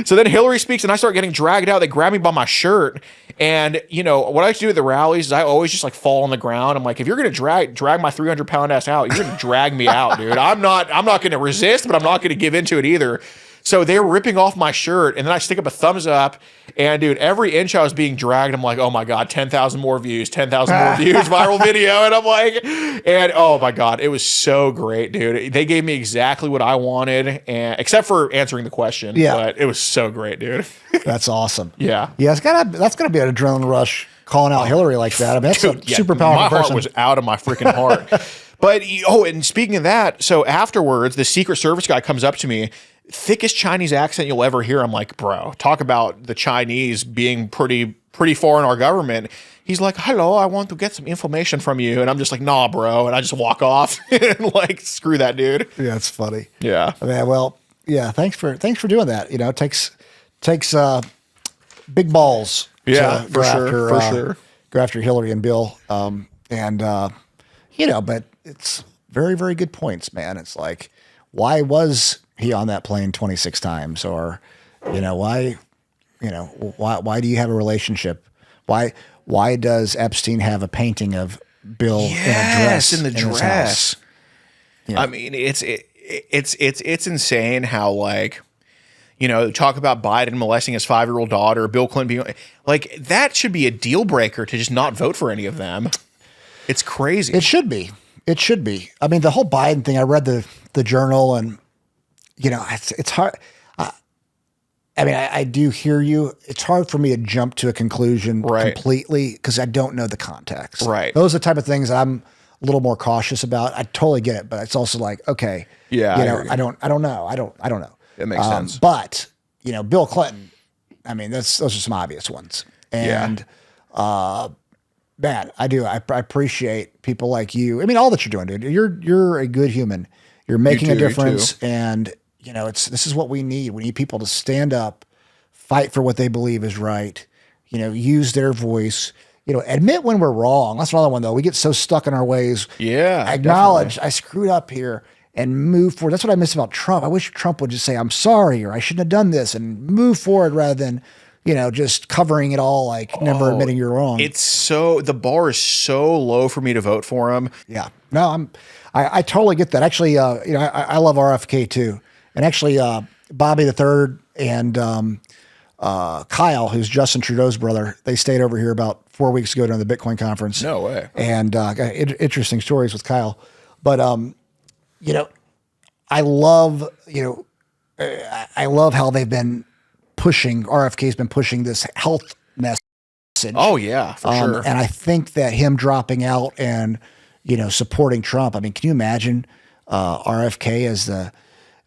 so then Hillary speaks and I start getting dragged out. They grab me by my shirt. And, what I like to do at the rallies is I always just like fall on the ground. I'm like, if you're going to drag my 300-pound ass out, you're going to drag me out, dude. I'm not going to resist, but I'm not going to give into it either. So they're ripping off my shirt, and then I stick up a thumbs up, and dude, every inch I was being dragged, I'm like, oh my God, 10,000 more views, viral video, and I'm like, and oh my God, it was so great, dude. They gave me exactly what I wanted, and except for answering the question, but it was so great, dude. That's awesome. Yeah. That's gotta be an adrenaline rush calling out Hillary like that. I mean, that's a super powerful person. My heart was out of my freaking heart. But, and speaking of that, so afterwards, the Secret Service guy comes up to me, thickest Chinese accent you'll ever hear. I'm like, bro, talk about the Chinese being pretty far in our government. He's like, hello, I want to get some information from you. And I'm just like, nah, bro. And I just walk off and like, screw that dude. Yeah, it's funny. Yeah. Well, yeah, thanks for doing that. It takes big balls to for sure. Go after Hillary and Bill. But it's very, very good points, man. It's like, why was he on that plane 26 times? Or, why do you have a relationship? Why does Epstein have a painting of Bill in the dress? Yeah. I mean, it's insane how, like, talk about Biden molesting his 5-year-old daughter, Bill Clinton being like, that should be a deal breaker to just not vote for any of them. It's crazy. It should be. I mean, the whole Biden thing, I read the journal, and it's hard. I do hear you. It's hard for me to jump to a conclusion completely because I don't know the context. Right. Those are the type of things that I'm a little more cautious about. I totally get it, but it's also like, okay, I don't know. I don't know. It makes sense. But Bill Clinton, I mean, those are some obvious ones. And Man, I do. I appreciate people like you. I mean, all that you're doing, dude. You're a good human. You're making a difference, and this is what we need. We need people to stand up, fight for what they believe is right. Use their voice. Admit when we're wrong. That's another one though. We get so stuck in our ways. Yeah, acknowledge definitely. I screwed up here and move forward. That's what I miss about Trump. I wish Trump would just say I'm sorry or I shouldn't have done this and move forward rather than just covering it all, like never admitting you're wrong. The bar is so low for me to vote for him. Yeah, no, I totally get that. Actually, I love RFK too, and actually, Bobby the Third and Kyle, who's Justin Trudeau's brother, they stayed over here about 4 weeks ago during the Bitcoin conference. No way. And got interesting stories with Kyle, but I love I love how they've been pushing. RFK's been pushing this health message. Oh yeah, for sure. And I think that him dropping out and supporting Trump. I mean, can you imagine RFK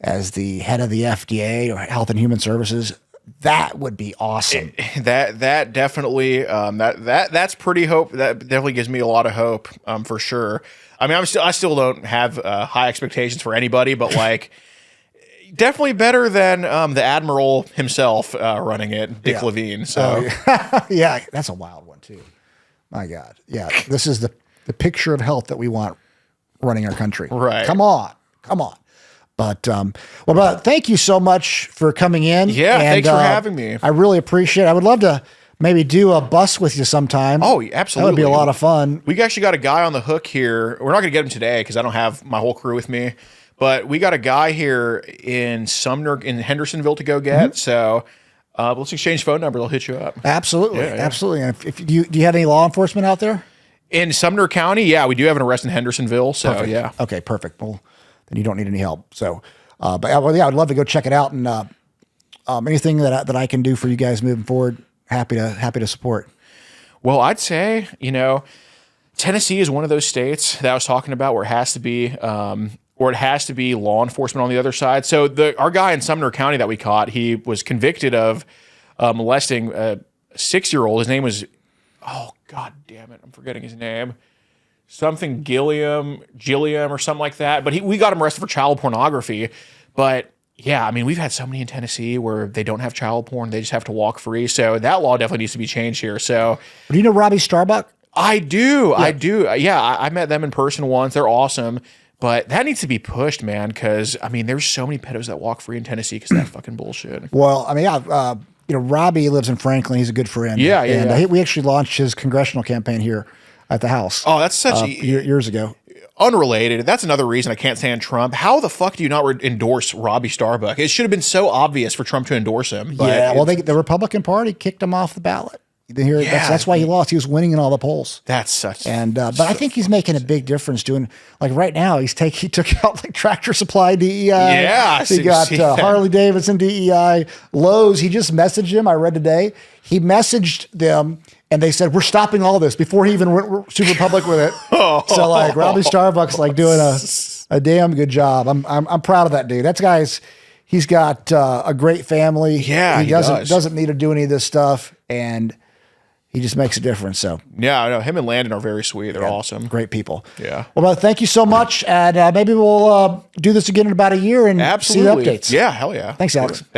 as the head of the FDA or Health and Human Services? That would be awesome. That definitely that's pretty hope. That definitely gives me a lot of hope for sure. I mean, I still don't have high expectations for anybody, but like. Definitely better than the Admiral himself running it, Dick Levine. So, yeah, that's a wild one too. My God, yeah, this is the picture of health that we want running our country. Right? Come on. But thank you so much for coming in. Yeah, thanks for having me. I really appreciate it. I would love to maybe do a bus with you sometime. Oh, absolutely. That would be a lot of fun. We actually got a guy on the hook here. We're not going to get him today because I don't have my whole crew with me. But we got a guy here in Sumner, in Hendersonville to go get. So let's exchange phone numbers. I'll hit you up. Absolutely. Absolutely. And if do you have any law enforcement out there? In Sumner County, yeah, we do have an arrest in Hendersonville. So, perfect. Yeah. Okay, perfect. Well, then you don't need any help. So, but yeah, I'd love to go check it out. And anything that I can do for you guys moving forward, happy to support. Well, I'd say, Tennessee is one of those states that I was talking about where it has to be law enforcement on the other side. So our guy in Sumner County that we caught, he was convicted of molesting a 6-year-old. His name was, oh God damn it, I'm forgetting his name. Something Gilliam or something like that. But we got him arrested for child pornography. But yeah, I mean, we've had so many in Tennessee where they don't have child porn; they just have to walk free. So that law definitely needs to be changed here. So, do you know Robbie Starbuck? I do. Yeah. I do. Yeah, I met them in person once. They're awesome. But that needs to be pushed, man, because, I mean, there's so many pedos that walk free in Tennessee because of that fucking bullshit. Well, I mean, Robbie lives in Franklin. He's a good friend. Yeah. We actually launched his congressional campaign here at the house. Oh, that's such years ago. Unrelated. That's another reason I can't stand Trump. How the fuck do you not endorse Robbie Starbuck? It should have been so obvious for Trump to endorse him. But yeah, well, the Republican Party kicked him off the ballot. That's why he lost. He was winning in all the polls. That's such. But I think he's making a big difference doing, like right now, he took out like Tractor Supply DEI. Yeah. He got Harley Davidson DEI, Lowe's. He just messaged him. I read today. He messaged them and they said, we're stopping all this before he even went super public with it. So like Robbie Starbuck's like doing a damn good job. I'm proud of that dude. He's got a great family. Yeah. He doesn't need to do any of this stuff. And he just makes a difference. So yeah, I know him and Landon are very sweet. They're awesome. Great people. Yeah. Well, thank you so much. And maybe we'll do this again in about a year and see the updates. Yeah. Hell yeah. Thanks, Alex. Thank you.